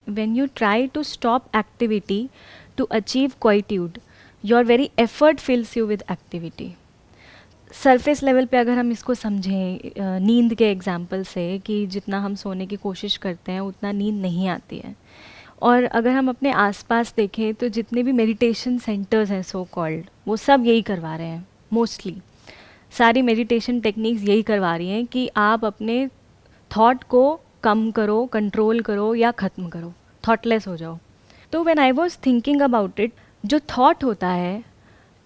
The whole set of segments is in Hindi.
when you try to stop activity to achieve quietude, your very effort fills you with activity. Surface level पे अगर हम इसको समझें नींद के एग्जांपल से कि जितना हम सोने की कोशिश करते हैं उतना नींद नहीं आती है, और अगर हम अपने आसपास देखें तो जितने भी मेडिटेशन सेंटर्स हैं सो कॉल्ड, वो सब यही करवा रहे हैं। मोस्टली सारी मेडिटेशन टेक्निक्स यही करवा रही हैं कि आप अपने थॉट को कम करो, कंट्रोल करो या ख़त्म करो, थॉटलेस हो जाओ। तो when I was thinking about it, जो थॉट होता है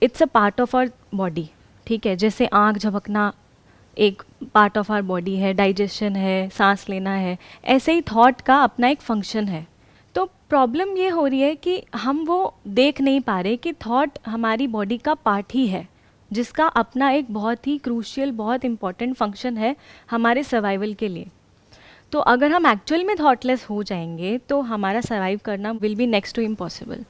it's a part of our body, ठीक है। जैसे आँख झपकना एक पार्ट ऑफ आवर बॉडी है, डाइजेशन है, सांस लेना है, ऐसे ही थॉट का अपना एक फंक्शन है। तो प्रॉब्लम ये हो रही है कि हम वो देख नहीं पा रहे कि थॉट हमारी बॉडी का पार्ट ही है, जिसका अपना एक बहुत ही क्रूशियल, बहुत इंपॉर्टेंट फंक्शन है हमारे सर्वाइवल के लिए। तो अगर हम एक्चुअल में थॉटलेस हो जाएंगे तो हमारा सर्वाइव करना will be next to impossible.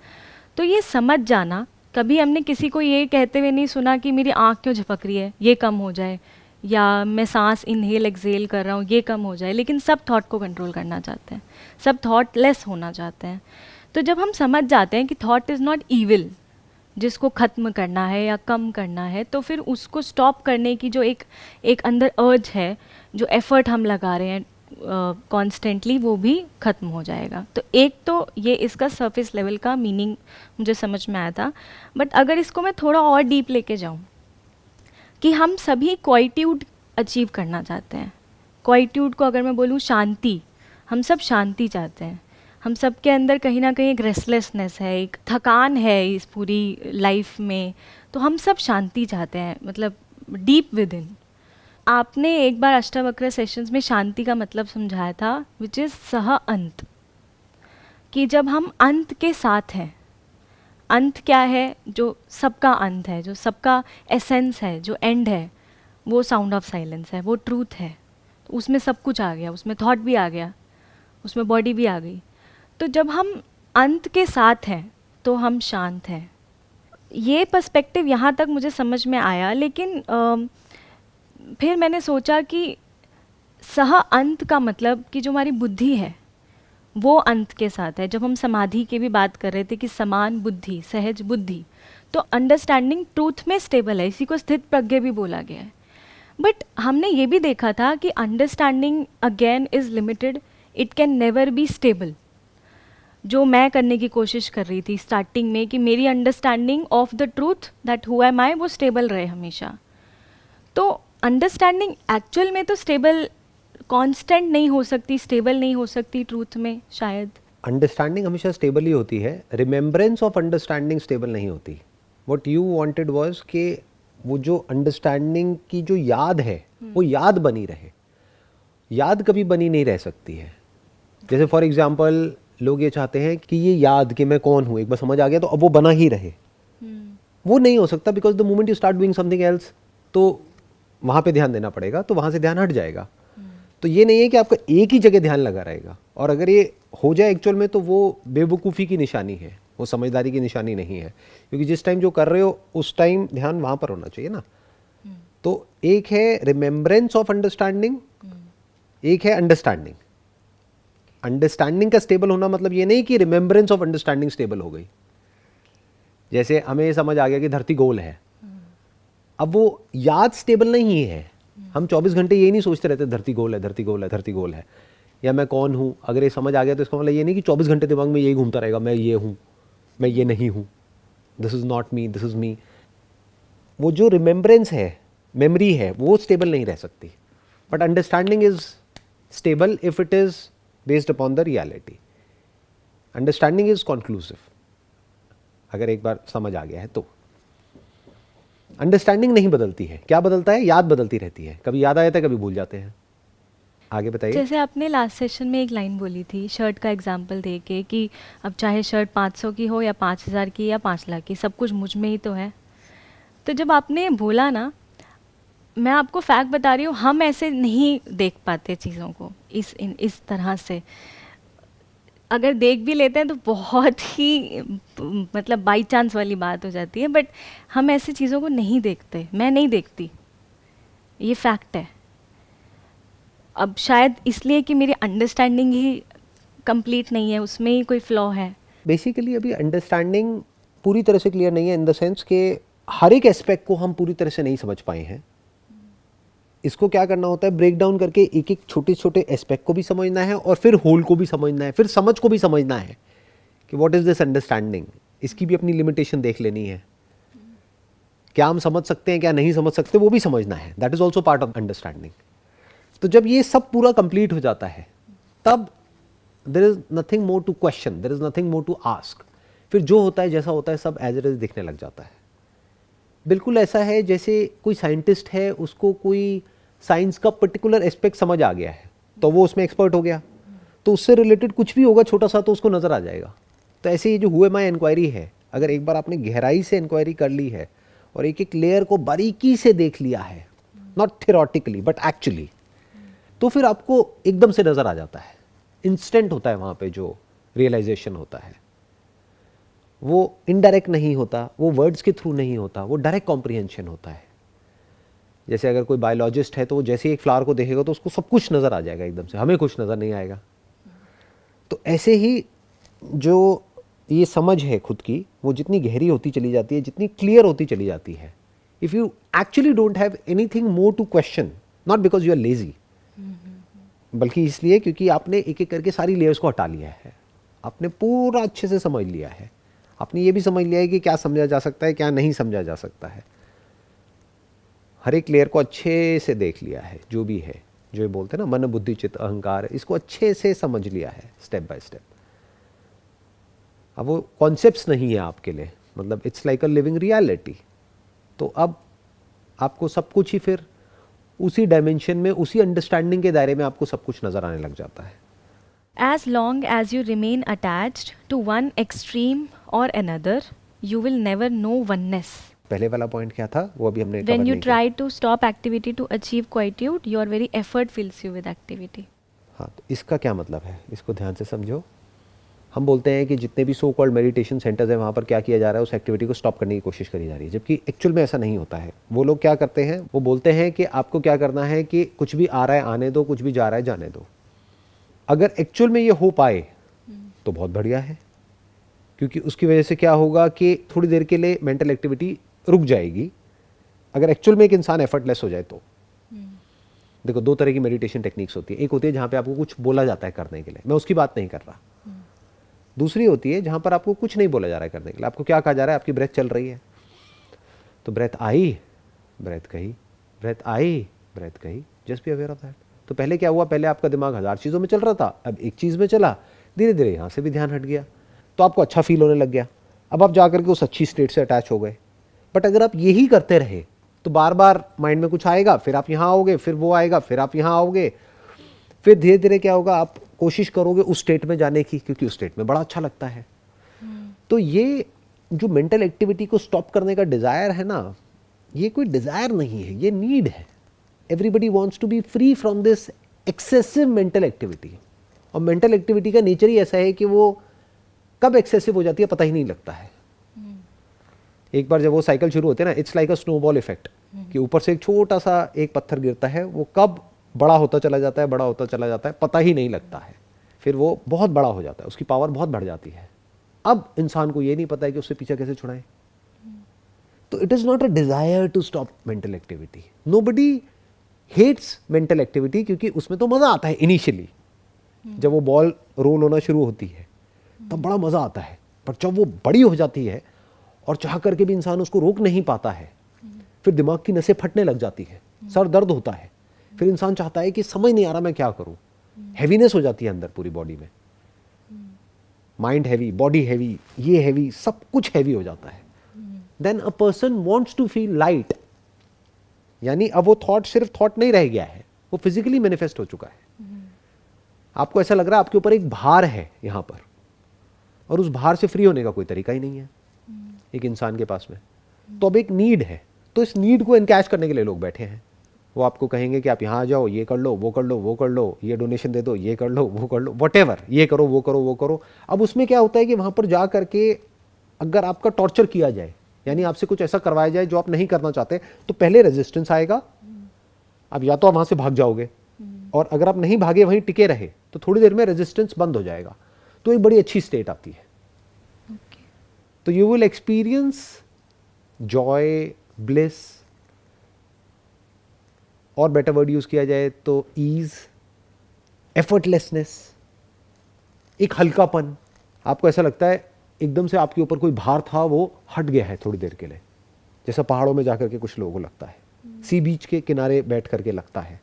तो ये समझ जाना, कभी हमने किसी को ये कहते हुए नहीं सुना कि मेरी आँख क्यों झपक रही है, ये कम हो जाए, या मैं सांस इनहेल एक्सेल कर रहा हूँ, ये कम हो जाए। लेकिन सब थॉट को कंट्रोल करना चाहते हैं, सब थॉटलेस होना चाहते हैं। तो जब हम समझ जाते हैं कि थॉट इज़ नॉट ईविल, जिसको ख़त्म करना है या कम करना है, तो फिर उसको स्टॉप करने की जो एक अंदर अर्ज है, जो एफ़र्ट हम लगा रहे हैं कॉन्स्टेंटली, वो भी ख़त्म हो जाएगा। तो एक तो ये इसका सरफेस लेवल का मीनिंग मुझे समझ में आया था। बट अगर इसको मैं थोड़ा और डीप लेके जाऊँ कि हम सभी क्वाइट्यूड अचीव करना चाहते हैं। क्वाइट्यूड को अगर मैं बोलूँ शांति, हम सब शांति चाहते हैं। हम सब के अंदर कहीं ना कहीं एक रेस्टलेसनेस है, एक थकान है इस पूरी लाइफ में। तो हम सब शांति चाहते हैं, मतलब डीप विद इन। आपने एक बार अष्टावक्र सेशंस में शांति का मतलब समझाया था, विच इज़ सह अंत, कि जब हम अंत के साथ हैं। अंत क्या है? जो सबका अंत है, जो सबका एसेंस है, जो एंड है, वो साउंड ऑफ साइलेंस है, वो ट्रूथ है। तो उसमें सब कुछ आ गया, उसमें थॉट भी आ गया, उसमें बॉडी भी आ गई। तो जब हम अंत के साथ हैं तो हम शांत हैं। ये पर्सपेक्टिव यहाँ तक मुझे समझ में आया। लेकिन फिर मैंने सोचा कि सह अंत का मतलब कि जो हमारी बुद्धि है वो अंत के साथ है। जब हम समाधि की भी बात कर रहे थे कि समान बुद्धि, सहज बुद्धि, तो अंडरस्टैंडिंग ट्रूथ में स्टेबल है, इसी को स्थित प्रज्ञ भी बोला गया है। बट हमने ये भी देखा था कि understanding again is limited, it can never be stable. जो मैं करने की कोशिश कर रही थी स्टार्टिंग में कि मेरी understanding of the truth that who am I वो स्टेबल रहे हमेशा। तो अंडरस्टैंडिंग एक्चुअल में तो स्टेबल, कांस्टेंट नहीं हो सकती, स्टेबल नहीं हो सकती ट्रूथ में शायद। अंडरस्टैंडिंग हमेशा स्टेबल ही होती है, रिमेम्बरेंस ऑफ अंडरस्टैंडिंग स्टेबल नहीं होती। व्हाट यू वांटेड वाज कि वो जो अंडरस्टैंडिंग की जो याद है वो याद बनी रहे। याद कभी बनी नहीं रह सकती है। जैसे फॉर एग्जांपल लोग ये चाहते हैं कि ये याद कि मैं कौन हूँ एक बार समझ आ गया तो अब वो बना ही रहे। वो नहीं हो सकता, because the moment you start doing something else तो वहाँ पे ध्यान देना पड़ेगा, तो वहाँ से ध्यान हट जाएगा। तो ये नहीं है कि आपका एक ही जगह ध्यान लगा रहेगा, और अगर ये हो जाए एक्चुअल में तो वो बेवकूफ़ी की निशानी है, वो समझदारी की निशानी नहीं है। क्योंकि जिस टाइम जो कर रहे हो उस टाइम ध्यान वहाँ पर होना चाहिए ना। तो एक है रिमेम्बरेंस ऑफ अंडरस्टैंडिंग, एक है अंडरस्टैंडिंग। अंडरस्टैंडिंग का स्टेबल होना मतलब ये नहीं कि रिमेम्बरेंस ऑफ अंडरस्टैंडिंग स्टेबल हो गई। जैसे हमें ये समझ आ गया कि धरती गोल है, अब वो याद स्टेबल नहीं है। हम 24 घंटे ये नहीं सोचते रहते धरती गोल है, धरती गोल है, धरती गोल है, या मैं कौन हूँ। अगर ये समझ आ गया तो इसका मतलब ये नहीं कि 24 घंटे दिमाग में यही घूमता रहेगा, मैं ये हूँ, मैं ये नहीं हूँ, this is not me, this is me. वो जो रिमेम्बरेंस है, मेमोरी है, वो स्टेबल नहीं रह सकती। But understanding is stable if it is based upon the reality. Understanding is conclusive, अगर एक बार समझ आ गया है तो। अंडरस्टैंडिंग नहीं बदलती है। क्या बदलता है? याद बदलती रहती है। कभी याद आ जाता है, कभी भूल जाते हैं। आगे बताइए। जैसे आपने लास्ट सेशन में एक लाइन बोली थी शर्ट का एग्जाम्पल दे के कि अब चाहे शर्ट 500 की हो या 5000 की या 5 लाख की, सब कुछ मुझ में ही तो है। तो जब आपने बोला ना, मैं आपको फैक्ट बता रही हूँ, हम ऐसे नहीं देख पाते चीज़ों को इस तरह से। अगर देख भी लेते हैं तो बहुत ही मतलब बाई चांस वाली बात हो जाती है। बट हम ऐसी चीज़ों को नहीं देखते, मैं नहीं देखती, ये फैक्ट है। अब शायद इसलिए कि मेरी अंडरस्टैंडिंग ही कंप्लीट नहीं है, उसमें ही कोई फ्लॉ है? बेसिकली अभी अंडरस्टैंडिंग पूरी तरह से क्लियर नहीं है, इन द सेंस कि हर एक एस्पेक्ट को हम पूरी तरह से नहीं समझ पाए हैं। इसको क्या करना होता है, ब्रेक डाउन करके एक एक छोटे छोटे एस्पेक्ट को भी समझना है और फिर होल को भी समझना है, फिर समझ को भी समझना है कि व्हाट इज दिस अंडरस्टैंडिंग। इसकी भी अपनी लिमिटेशन देख लेनी है, क्या हम समझ सकते हैं क्या नहीं समझ सकते वो भी समझना है, that is also part of understanding. तो जब ये सब पूरा कंप्लीट हो जाता है तब there is nothing more to question, there is nothing more to ask. फिर जो होता है जैसा होता है सब एज इट इज दिखने लग जाता है। बिल्कुल ऐसा है जैसे कोई साइंटिस्ट है, उसको कोई साइंस का पर्टिकुलर एस्पेक्ट समझ आ गया है तो वो उसमें एक्सपर्ट हो गया, तो उससे रिलेटेड कुछ भी होगा छोटा सा तो उसको नजर आ जाएगा। तो ऐसे ये जो हुए माई इंक्वायरी है, अगर एक बार आपने गहराई से इंक्वायरी कर ली है और एक एक लेयर को बारीकी से देख लिया है, नॉट थियोरेटिकली बट एक्चुअली, तो फिर आपको एकदम से नजर आ जाता है, इंस्टेंट होता है वहां पे जो रियलाइजेशन होता है। वो इनडायरेक्ट नहीं होता, वो वर्ड्स के थ्रू नहीं होता, वो डायरेक्ट कॉम्प्रिहेंशन होता है। जैसे अगर कोई बायोलॉजिस्ट है तो वो जैसे ही एक फ्लावर को देखेगा तो उसको सब कुछ नजर आ जाएगा एकदम से, हमें कुछ नजर नहीं आएगा। तो ऐसे ही जो ये समझ है खुद की, वो जितनी गहरी होती चली जाती है, जितनी क्लियर होती चली जाती है, if you actually don't have anything more to question, not because you are lazy, बल्कि इसलिए क्योंकि आपने एक एक करके सारी लेयर्स को हटा लिया है, आपने पूरा अच्छे से समझ लिया है, आपने ये भी समझ लिया है कि क्या समझा जा सकता है क्या नहीं समझा जा सकता है, हर एक लेयर को अच्छे से देख लिया है, जो भी है, जो ये बोलते हैं ना मन बुद्धि चित्त अहंकार, इसको अच्छे से समझ लिया है स्टेप बाय स्टेप। अब वो कॉन्सेप्ट्स नहीं है आपके लिए, मतलब it's like a living reality. तो अब आपको सब कुछ ही फिर उसी डायमेंशन में, उसी अंडरस्टैंडिंग के दायरे में आपको सब कुछ नजर आने लग जाता है। As long as you remain attached to one extreme or another, you will never know oneness. पहले वाला पॉइंट क्या था वो अभी हमने When cover you नहीं किया। try to stop activity to achieve quietude, your very effort fills you with activity. हाँ, तो इसका क्या मतलब है, इसको ध्यान से समझो। हम बोलते हैं कि जितने भी सो कॉल्ड मेडिटेशन सेंटर्स हैं वहाँ पर क्या किया जा रहा है, उस एक्टिविटी को स्टॉप करने की कोशिश करी जा रही है, जबकि एक्चुअल में ऐसा नहीं होता है। वो लोग क्या करते हैं, वो बोलते हैं कि आपको क्या करना है कि कुछ भी आ रहा है आने दो, कुछ भी जा रहा है जाने दो। अगर एक्चुअल में ये हो पाए तो बहुत बढ़िया है, क्योंकि उसकी वजह से क्या होगा कि थोड़ी देर के लिए मेंटल एक्टिविटी रुक जाएगी। अगर एक्चुअल में एक इंसान एफर्टलेस हो जाए तो देखो, दो तरह की मेडिटेशन टेक्निक्स होती है। एक होती है जहाँ पे आपको कुछ बोला जाता है करने के लिए, मैं उसकी बात नहीं कर रहा। दूसरी होती है जहाँ पर आपको कुछ नहीं बोला जा रहा है करने के लिए, आपको क्या कहा जा रहा है, आपकी ब्रेथ चल रही है तो ब्रेथ आई ब्रेथ कही, ब्रेथ आई ब्रेथ कही, just be aware of that. तो पहले क्या हुआ, पहले आपका दिमाग 1000 चीज़ों में चल रहा था, अब एक चीज़ में चला, धीरे धीरे यहाँ से भी ध्यान हट गया तो आपको अच्छा फील होने लग गया। अब आप जा करके उस अच्छी स्टेट से अटैच हो गए। बट अगर आप यही करते रहे तो बार बार माइंड में कुछ आएगा, फिर आप यहाँ आओगे, फिर वो आएगा, फिर आप यहाँ आओगे, फिर धीरे धीरे क्या होगा, आप कोशिश करोगे उस स्टेट में जाने की, क्योंकि उस स्टेट में बड़ा अच्छा लगता है। तो ये जो मेंटल एक्टिविटी को स्टॉप करने का डिजायर है ना, ये कोई डिजायर नहीं है, ये नीड है। Everybody wants to be free from this excessive mental activity. और मेंटल एक्टिविटी का नेचर ही ऐसा है कि वो कब एक्सेसिव हो जाती है पता ही नहीं लगता है। एक बार जब वो साइकिल शुरू होती है ना, it's like a snowball effect, कि ऊपर से एक छोटा सा एक पत्थर गिरता है, वो कब बड़ा होता चला जाता है, बड़ा होता चला जाता है, पता ही नहीं लगता है। फिर वो बहुत बड़ा हो जाता है, उसकी पावर बहुत बढ़ जाती है। अब इंसान को ये नहीं पता है कि उससे पीछे कैसे छुड़ाएं। तो it is not a desire to stop mental activity. Nobody hates mental activity, क्योंकि उसमें तो मजा आता है इनिशियली, जब वो बॉल रोल होना शुरू होती है तब बड़ा मजा आता है। पर जब वो बड़ी हो जाती है और चाह करके भी इंसान उसको रोक नहीं पाता है, फिर दिमाग की नसें फटने लग जाती है, सर दर्द होता है, फिर इंसान चाहता है कि समझ नहीं आ रहा मैं क्या करूं, हैवीनेस हो जाती है अंदर पूरी बॉडी में, माइंड हैवी, बॉडी हैवी, ये हैवी, सब कुछ हैवी हो जाता है। Then a person wants to feel light, यानी अब वो थॉट सिर्फ थॉट नहीं रह गया है, वो फिजिकली मैनिफेस्ट हो चुका है। आपको ऐसा लग रहा है आपके ऊपर एक भार है यहां पर, और उस भार से फ्री होने का कोई तरीका ही नहीं है एक इंसान के पास में। तो अब एक नीड है, तो इस नीड को एनकैश करने के लिए लोग बैठे हैं। वो आपको कहेंगे कि आप यहाँ आ जाओ, ये कर लो, वो कर लो, वो कर लो, ये डोनेशन दे दो, ये कर लो, वो कर लो, व्हाटएवर, ये करो, वो करो, वो करो। अब उसमें क्या होता है कि वहां पर जा करके अगर आपका टॉर्चर किया जाए, यानी आपसे कुछ ऐसा करवाया जाए जो आप नहीं करना चाहते, तो पहले रेजिस्टेंस आएगा। अब या तो आप वहां से भाग जाओगे, और अगर आप नहीं भागे वहीं टिके रहे तो थोड़ी देर में रेजिस्टेंस बंद हो जाएगा, तो एक बड़ी अच्छी स्टेट आती है। Okay. तो you will experience Joy, bliss, और बेटर वर्ड यूज किया जाए तो ईज, एफर्टलेसनेस, एक हल्कापन। आपको ऐसा लगता है एकदम से आपके ऊपर कोई भार था वो हट गया है थोड़ी देर के लिए, जैसा पहाड़ों में जाकर के कुछ लोगों को लगता है, सी बीच के किनारे बैठ करके लगता है,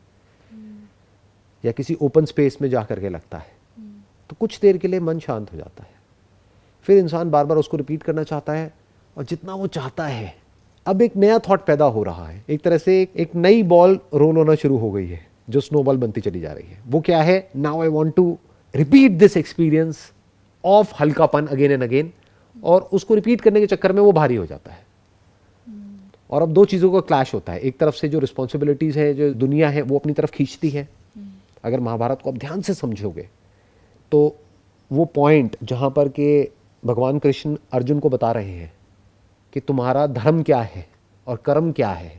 या किसी ओपन स्पेस में जाकर के लगता है। तो कुछ देर के लिए मन शांत हो जाता है, फिर इंसान बार बार उसको रिपीट करना चाहता है, और जितना वो चाहता है अब एक नया थॉट पैदा हो रहा है, एक तरह से एक नई बॉल रोल होना शुरू हो गई है जो स्नोबॉल बनती चली जा रही है। वो क्या है? Now I want to repeat this experience of हल्कापन अगेन एंड अगेन, और उसको रिपीट करने के चक्कर में वो भारी हो जाता है। और अब दो चीज़ों का क्लैश होता है, एक तरफ से जो रिस्पॉन्सिबिलिटीज़ है, जो दुनिया है, वो अपनी तरफ खींचती है। अगर महाभारत को आप ध्यान से समझोगे तो वो पॉइंट जहाँ पर के भगवान कृष्ण अर्जुन को बता रहे हैं कि तुम्हारा धर्म क्या है और कर्म क्या है।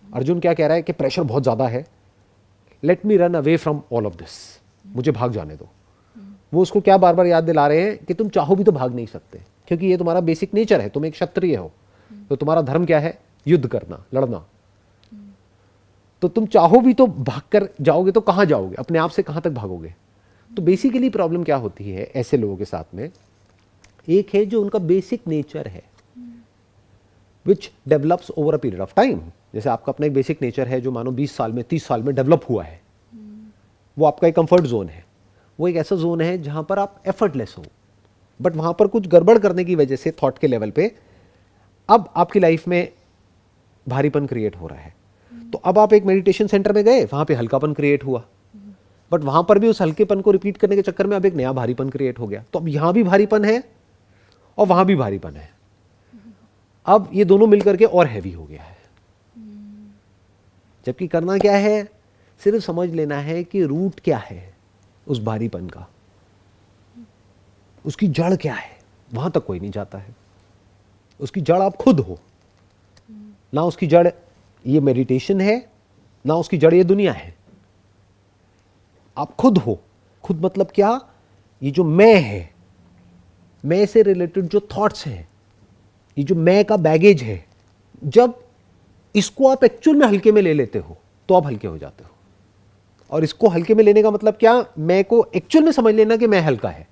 अर्जुन क्या कह रहा है कि प्रेशर बहुत ज़्यादा है, let me run away from all of this, मुझे भाग जाने दो। वो उसको क्या बार बार याद दिला रहे हैं कि तुम चाहो भी तो भाग नहीं सकते, क्योंकि ये तुम्हारा बेसिक नेचर है, तुम एक क्षत्रिय हो, तो तुम्हारा धर्म क्या है? युद्ध करना, लड़ना। तो तुम चाहो भी तो भाग कर जाओगे तो कहाँ जाओगे? अपने आप से कहाँ तक भागोगे? तो बेसिकली प्रॉब्लम क्या होती है ऐसे लोगों के साथ में? एक है जो उनका बेसिक नेचर है which develops over a period of time. जैसे आपका अपना एक बेसिक नेचर है जो मानो 20 साल में, 30 साल में डेवलप हुआ है, वो आपका एक कंफर्ट जोन है। वो एक ऐसा जोन है जहां पर आप एफर्टलेस हो, बट वहां पर कुछ गड़बड़ करने की वजह से थॉट के लेवल पे अब आपकी लाइफ में भारीपन क्रिएट हो रहा है। तो अब आप एक मेडिटेशन सेंटर में गए, वहां पे हल्कापन क्रिएट हुआ, बट वहां पर भी उस हल्केपन को रिपीट करने के चक्कर में अब एक नया भारीपन क्रिएट हो गया। तो अब यहां भी भारीपन है और वहां भी भारीपन है। अब ये दोनों मिलकर के और हैवी हो गया है। जबकि करना क्या है? सिर्फ समझ लेना है कि रूट क्या है उस भारीपन का, उसकी जड़ क्या है। वहां तक कोई नहीं जाता है, उसकी जड़ आप खुद हो। ना उसकी जड़ ये मेडिटेशन है, ना उसकी जड़ ये दुनिया है। आप खुद हो। खुद मतलब क्या? ये जो मैं है, मैं से रिलेटेड जो थॉट्स हैं, ये जो मैं का बैगेज है, जब इसको आप एक्चुअल में हल्के में ले लेते हो तो आप हल्के हो जाते हो। और इसको हल्के में लेने का मतलब क्या? मैं को एक्चुअल में समझ लेना कि मैं हल्का है।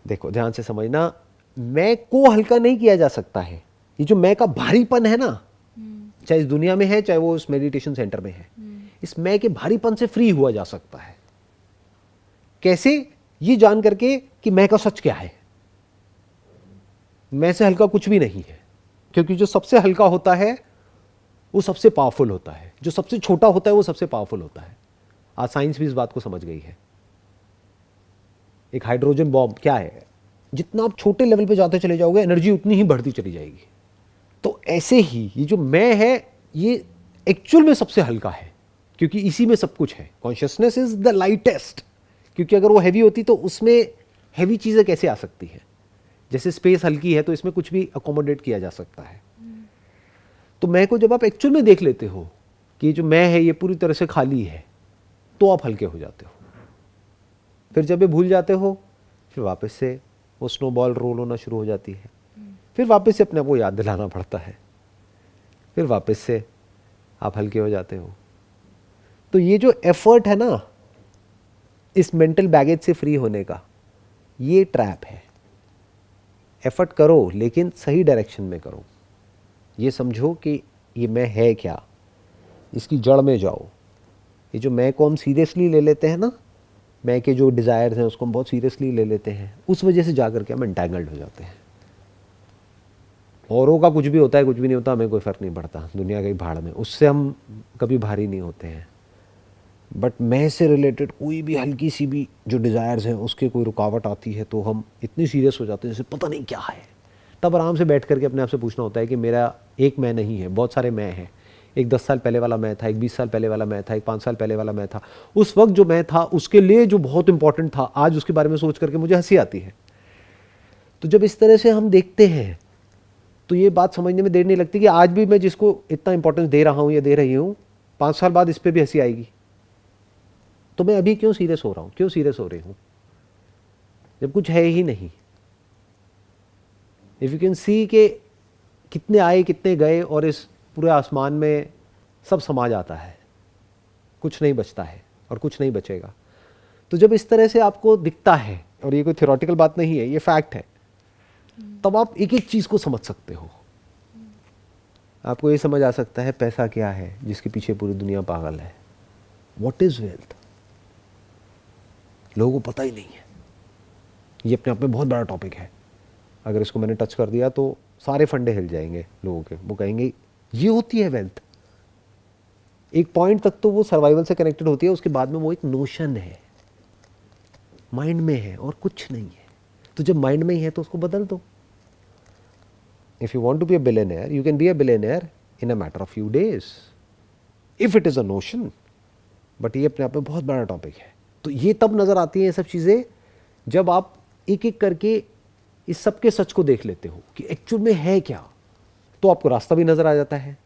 देखो ध्यान से समझना, मैं को हल्का नहीं किया जा सकता है। ये जो मैं का भारीपन है ना, चाहे इस दुनिया में है चाहे वो उस मेडिटेशन सेंटर में है, इस मैं के भारीपन से फ्री हुआ जा सकता है। कैसे? ये जान करके कि मैं का सच क्या है। मैं से हल्का कुछ भी नहीं है, क्योंकि जो सबसे हल्का होता है वो सबसे पावरफुल होता है, जो सबसे छोटा होता है वो सबसे पावरफुल होता है। आज साइंस भी इस बात को समझ गई है। एक हाइड्रोजन बॉम्ब क्या है? जितना आप छोटे लेवल पे जाते चले जाओगे, एनर्जी उतनी ही बढ़ती चली जाएगी। तो ऐसे ही ये जो मैं है, ये एक्चुअल में सबसे हल्का है, क्योंकि इसी में सब कुछ है। कॉन्शियसनेस इज द लाइटेस्ट, क्योंकि अगर वो हैवी होती तो उसमें हैवी चीजें कैसे आ सकती है? जैसे स्पेस हल्की है तो इसमें कुछ भी अकोमोडेट किया जा सकता है। तो मैं को जब आप एक्चुअल में देख लेते हो कि जो मैं है ये पूरी तरह से खाली है, तो आप हल्के हो जाते हो। फिर जब ये भूल जाते हो, फिर वापस से वो स्नोबॉल रोल होना शुरू हो जाती है। फिर वापस से अपने आप को याद दिलाना पड़ता है, फिर वापस से आप हल्के हो जाते हो। तो ये जो एफर्ट है ना इस मेंटल बैगेज से फ्री होने का, ये ट्रैप है। एफर्ट करो लेकिन सही डायरेक्शन में करो। ये समझो कि ये मैं है क्या, इसकी जड़ में जाओ। ये जो मैं को हम सीरियसली ले लेते हैं ना, मैं के जो डिज़ायर्स हैं उसको हम बहुत सीरियसली ले लेते हैं, उस वजह से जाकर के हम एंटैंगल्ड हो जाते हैं। औरों का कुछ भी होता है, कुछ भी नहीं होता, हमें कोई फ़र्क नहीं पड़ता, दुनिया के भाड़ में, उससे हम कभी भारी नहीं होते हैं। बट मैं से रिलेटेड कोई भी हल्की सी भी जो डिज़ायर्स हैं उसके कोई रुकावट आती है तो हम इतनी सीरियस हो जाते हैं जैसे पता नहीं क्या है। तब आराम से बैठ करके अपने आप से पूछना होता है कि मेरा एक मैं नहीं है, बहुत सारे मैं हैं। एक 10 साल पहले वाला मैं था, एक 20 साल पहले वाला मैं था, एक 5 साल पहले वाला मैं था। उस वक्त जो मैं था उसके लिए जो बहुत इंपॉर्टेंट था, आज उसके बारे में सोच करके मुझे हंसी आती है। तो जब इस तरह से हम देखते हैं तो ये बात समझने में देर नहीं लगती कि आज भी मैं जिसको इतना इंपॉर्टेंस दे रहा हूँ या दे रही हूँ, 5 साल बाद इस पर भी हंसी आएगी। तो मैं अभी क्यों सीरियस हो रहा हूँ, क्यों सीरियस हो रही हूँ, जब कुछ है ही नहीं। इफ यू कैन सी के कितने आए कितने गए और इस पूरे आसमान में सब समा जाता है, कुछ नहीं बचता है और कुछ नहीं बचेगा। तो जब इस तरह से आपको दिखता है, और ये कोई थ्योरेटिकल बात नहीं है, ये फैक्ट है, तब आप एक एक चीज को समझ सकते हो। आपको ये समझ आ सकता है पैसा क्या है जिसके पीछे पूरी दुनिया पागल है। व्हाट इज वेल्थ, लोगों को पता ही नहीं है। ये अपने आप में बहुत बड़ा टॉपिक है। अगर इसको मैंने टच कर दिया तो सारे फंडे हिल जाएंगे लोगों के। वो कहेंगे ये होती है वेल्थ। एक पॉइंट तक तो वो सर्वाइवल से कनेक्टेड होती है, उसके बाद में वो एक नोशन है, माइंड में है और कुछ नहीं है। तो जब माइंड में ही है तो उसको बदल दो। If you want to be a billionaire, you can be a billionaire in a matter of few days if it is a notion. But ये अपने आप में बहुत बड़ा टॉपिक है। तो ये तब नजर आती है ये सब चीजें जब आप एक एक करके इस सब के सच को देख लेते हो कि एक्चुअल में है क्या। तो आपको रास्ता भी नजर आ जाता है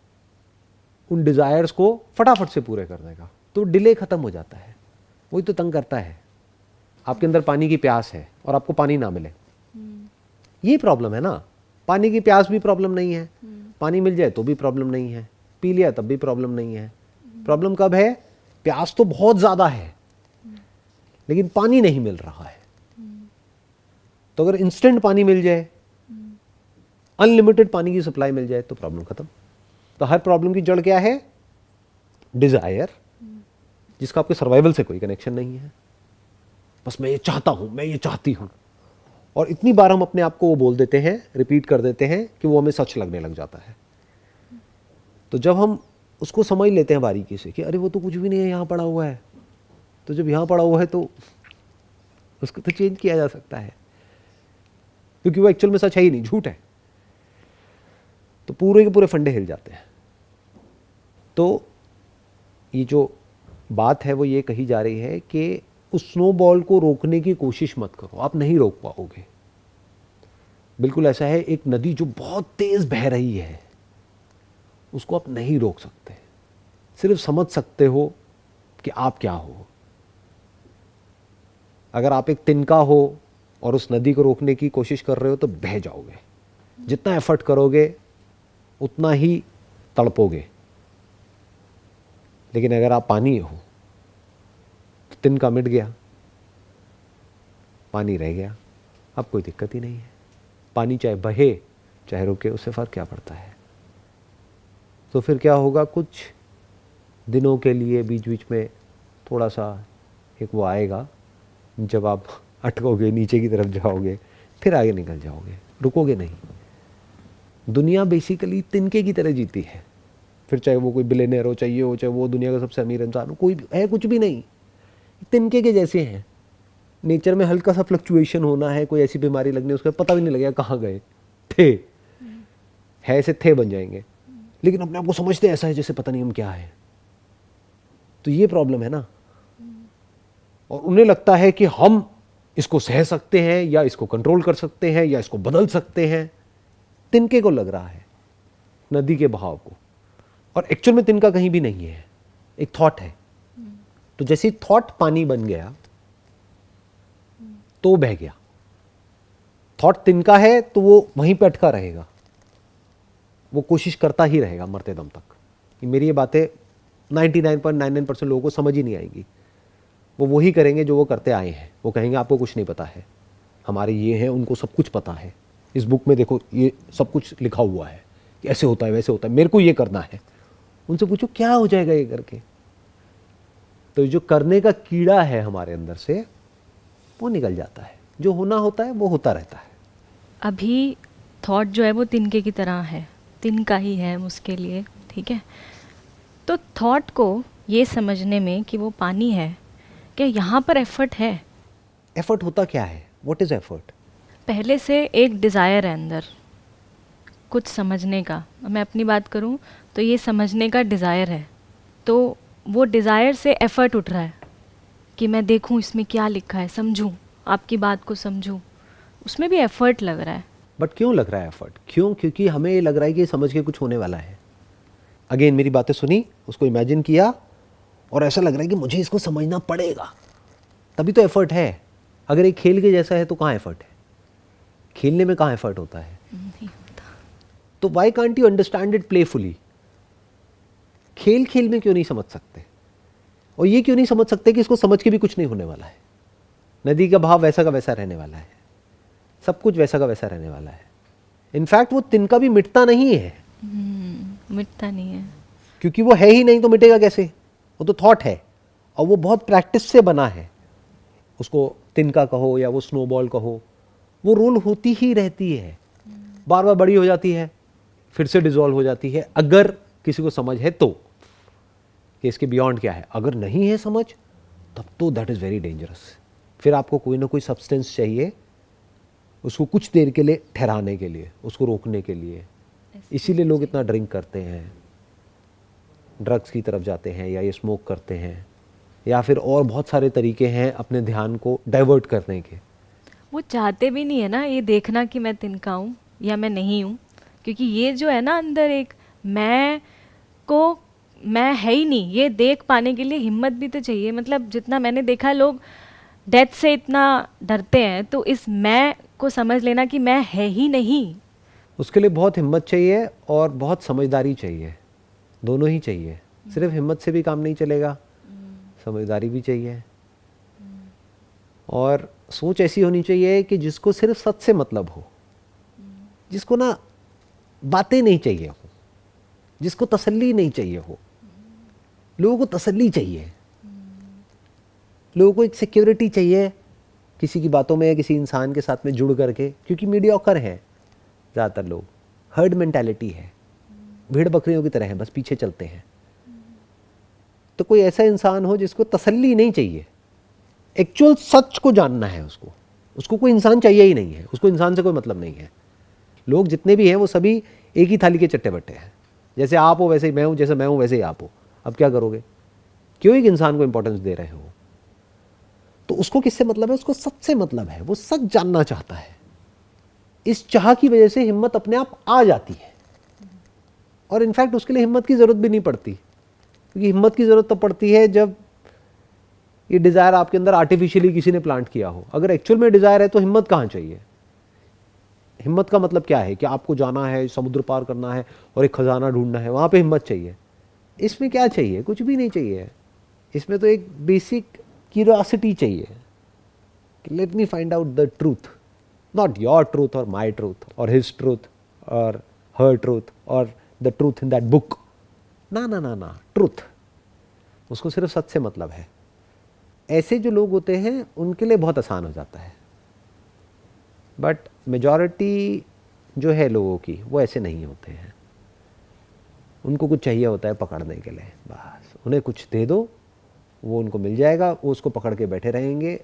उन डिजायर्स को फटाफट से पूरे करने का। तो डिले खत्म हो जाता है। वही तो तंग करता है। आपके अंदर पानी की प्यास है और आपको पानी ना मिले, ये प्रॉब्लम है ना। पानी की प्यास भी प्रॉब्लम नहीं है, पानी मिल जाए तो भी प्रॉब्लम नहीं है, पी लिया तब भी प्रॉब्लम नहीं है। प्रॉब्लम कब है? प्यास तो बहुत ज्यादा है लेकिन पानी नहीं मिल रहा है। तो अगर इंस्टेंट पानी मिल जाए, अनलिमिटेड पानी की सप्लाई मिल जाए तो प्रॉब्लम खत्म। तो हर प्रॉब्लम की जड़ क्या है? डिजायर, जिसका आपके सर्वाइवल से कोई कनेक्शन नहीं है। बस मैं ये चाहता हूं, मैं ये चाहती हूं। और इतनी बार हम अपने आप को वो बोल देते हैं, रिपीट कर देते हैं कि वो हमें सच लगने लग जाता है। तो जब हम उसको समझ लेते हैं बारीकी से कि अरे वो तो कुछ भी नहीं है, यहां पड़ा हुआ है, तो जब यहां पड़ा हुआ है तो उसको तो चेंज किया जा सकता है, क्योंकि वो एक्चुअल में सच है ही नहीं, झूठ है। तो पूरे के पूरे फंडे हिल जाते हैं। तो ये जो बात है वो ये कही जा रही है कि उस स्नोबॉल को रोकने की कोशिश मत करो, आप नहीं रोक पाओगे। बिल्कुल ऐसा है, एक नदी जो बहुत तेज बह रही है उसको आप नहीं रोक सकते, सिर्फ समझ सकते हो कि आप क्या हो। अगर आप एक तिनका हो और उस नदी को रोकने की कोशिश कर रहे हो तो बह जाओगे। जितना एफर्ट करोगे उतना ही तड़पोगे। लेकिन अगर आप पानी हो तो तिनका मिट गया, पानी रह गया, अब कोई दिक्कत ही नहीं है। पानी चाहे बहे चाहे रुके, उससे फर्क क्या पड़ता है। तो फिर क्या होगा, कुछ दिनों के लिए बीच बीच में थोड़ा सा एक वो आएगा जब आप अटकोगे, नीचे की तरफ जाओगे, फिर आगे निकल जाओगे, रुकोगे नहीं। दुनिया बेसिकली तिनके की तरह जीती है। फिर चाहे वो कोई बिलियनर हो, चाहिए हो, चाहे वो दुनिया का सबसे अमीर इंसान हो, कोई है कुछ भी नहीं, तिनके के जैसे हैं। नेचर में हल्का सा फ्लक्चुएशन होना है, कोई ऐसी बीमारी लगनी, उसका पता भी नहीं लगेगा कहाँ गए थे, है ऐसे थे बन जाएंगे। लेकिन अपने आप को समझते ऐसा है जैसे पता नहीं हम क्या है। तो ये प्रॉब्लम है ना। और उन्हें लगता है कि हम इसको सह सकते हैं या इसको कंट्रोल कर सकते हैं या इसको बदल सकते हैं। तिनके को लग रहा है नदी के बहाव को, और एक्चुअल में तिनका कहीं भी नहीं है, एक थॉट है। तो जैसे थॉट पानी बन गया तो बह गया। थॉट तिनका है तो वो वहीं पे अटका रहेगा, वो कोशिश करता ही रहेगा मरते दम तक। मेरी ये बातें 99.99% लोगों को समझ ही नहीं आएगी। वो वही करेंगे जो वो करते आए हैं। वो कहेंगे आपको कुछ नहीं पता है, हमारे ये हैं, उनको सब कुछ पता है। इस बुक में देखो ये सब कुछ लिखा हुआ है कि ऐसे होता है वैसे होता है, मेरे को ये करना है। उनसे पूछो क्या हो जाएगा ये करके। तो जो करने का कीड़ा है हमारे अंदर से वो निकल जाता है, जो होना होता है वो होता रहता है। अभी थॉट जो है वो तिनके की तरह है, तिनका ही है उसके लिए, ठीक है। तो थॉट को ये समझने में कि वो पानी है, क्या यहाँ पर एफर्ट है? एफर्ट होता क्या है? What is effort? पहले से एक डिज़ायर है अंदर कुछ समझने का। मैं अपनी बात करूँ तो ये समझने का डिज़ायर है। तो वो डिज़ायर से एफर्ट उठ रहा है कि मैं देखूँ इसमें क्या लिखा है, समझूँ, आपकी बात को समझूँ। उसमें भी एफर्ट लग रहा है। बट क्यों लग रहा है एफर्ट? क्यों? क्योंकि हमें ये लग रहा है कि समझ के कुछ होने वाला है। अगेन मेरी बातें सुनी, उसको इमेजिन किया और ऐसा लग रहा है कि मुझे इसको समझना पड़ेगा, तभी तो एफर्ट है। अगर एक खेल के जैसा है तो कहाँ एफर्ट है? खेलने में कहाँ एफर्ट होता है? नहीं होता। तो why can't you understand it playfully? खेल खेल में क्यों नहीं समझ सकते? और ये क्यों नहीं समझ सकते कि इसको समझ के भी कुछ नहीं होने वाला है? नदी का भाव वैसा का वैसा रहने वाला है, सब कुछ वैसा का वैसा रहने वाला है। इनफैक्ट वो तिनका भी मिटता नहीं है, मिटता नहीं है। क्योंकि वो है ही नहीं तो मिटेगा कैसे? वो तो थॉट है और वो बहुत प्रैक्टिस से बना है। उसको तिनका कहो या वो स्नोबॉल कहो, वो रोल होती ही रहती है, बार बार बड़ी हो जाती है, फिर से डिसॉल्व हो जाती है, अगर किसी को समझ है तो, कि इसके बियॉन्ड क्या है। अगर नहीं है समझ, तब तो दैट इज़ वेरी डेंजरस। फिर आपको कोई ना कोई सब्सटेंस चाहिए उसको कुछ देर के लिए ठहराने के लिए, उसको रोकने के लिए। इसीलिए लोग इतना ड्रिंक करते हैं, ड्रग्स की तरफ जाते हैं, या ये स्मोक करते हैं, या फिर और बहुत सारे तरीके हैं अपने ध्यान को डाइवर्ट करने के। वो चाहते भी नहीं है ना ये देखना कि मैं तिनका हूँ या मैं नहीं हूँ, क्योंकि ये जो है ना अंदर एक मैं है ही नहीं, ये देख पाने के लिए हिम्मत भी तो चाहिए। मतलब जितना मैंने देखा लोग डेथ से इतना डरते हैं, तो इस मैं को समझ लेना कि मैं है ही नहीं। उसके लिए बहुत हिम्मत चाहिए और बहुत समझदारी चाहिए, दोनों ही चाहिए। सिर्फ हिम्मत से भी काम नहीं चलेगा, समझदारी भी चाहिए। और सोच ऐसी होनी चाहिए कि जिसको सिर्फ सच से मतलब हो, जिसको ना बातें नहीं चाहिए हो, जिसको तसल्ली नहीं चाहिए हो। लोगों को तसल्ली चाहिए, लोगों को एक सिक्योरिटी चाहिए किसी की बातों में या किसी इंसान के साथ में जुड़ करके, क्योंकि मीडियोकर हैं ज़्यादातर लोग, हर्ड मेंटालिटी है, भेड़ बकरियों की तरह है, बस पीछे चलते हैं। तो कोई ऐसा इंसान हो जिसको तसल्ली नहीं चाहिए, एक्चुअल सच को जानना है उसको, उसको कोई इंसान चाहिए ही नहीं है, उसको इंसान से कोई मतलब नहीं है। लोग जितने भी हैं वो सभी एक ही थाली के चट्टे बट्टे हैं, जैसे आप हो वैसे ही मैं हूँ, जैसे मैं हूँ वैसे ही आप हो। अब क्या करोगे? क्यों एक इंसान को इंपॉर्टेंस दे रहे हो? तो उसको किससे मतलब है? उसको सच से मतलब है, वो सच जानना चाहता है। इस चाह की वजह से हिम्मत अपने आप आ जाती है, और इनफैक्ट उसके लिए हिम्मत की जरूरत भी नहीं पड़ती, क्योंकि हिम्मत की जरूरत तो पड़ती है जब ये डिजायर आपके अंदर आर्टिफिशियली किसी ने प्लांट किया हो। अगर एक्चुअल में डिजायर है तो हिम्मत कहाँ चाहिए? हिम्मत का मतलब क्या है कि आपको जाना है, समुद्र पार करना है और एक खजाना ढूंढना है, वहां पे हिम्मत चाहिए। इसमें क्या चाहिए? कुछ भी नहीं चाहिए। इसमें तो एक बेसिक क्यूरियोसिटी चाहिए, let me find out the truth, not your truth और माई ट्रूथ और हिज ट्रूथ और हर ट्रूथ और the truth in that book. ना ना ना ना, ट्रूथ। उसको सिर्फ सच से मतलब है। ऐसे जो लोग होते हैं उनके लिए बहुत आसान हो जाता है, बट मेजॉरिटी जो है लोगों की वो ऐसे नहीं होते हैं। उनको कुछ चाहिए होता है पकड़ने के लिए, बस उन्हें कुछ दे दो, वो उनको मिल जाएगा, वो उसको पकड़ के बैठे रहेंगे,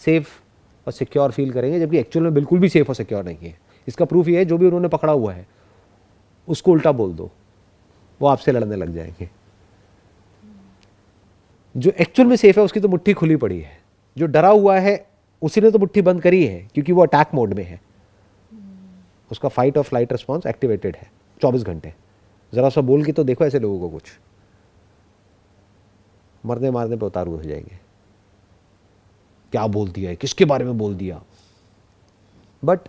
सेफ और सिक्योर फील करेंगे, जबकि एक्चुअल में बिल्कुल भी सेफ और सिक्योर नहीं है। इसका प्रूफ ये है, जो भी उन्होंने पकड़ा हुआ है उसको उल्टा बोल दो, वो आपसे लड़ने लग जाएंगे। जो एक्चुअल में सेफ है उसकी तो मुट्ठी खुली पड़ी है, जो डरा हुआ है उसी ने तो मुट्ठी बंद करी है, क्योंकि वो अटैक मोड में है। उसका फाइट और फ्लाइट रिस्पॉन्स एक्टिवेटेड है 24 घंटे। जरा सा बोल के तो देखो ऐसे लोगों को, कुछ मरने मारने पे उतारू हो जाएंगे, क्या बोल दिया है, किसके बारे में बोल दिया। बट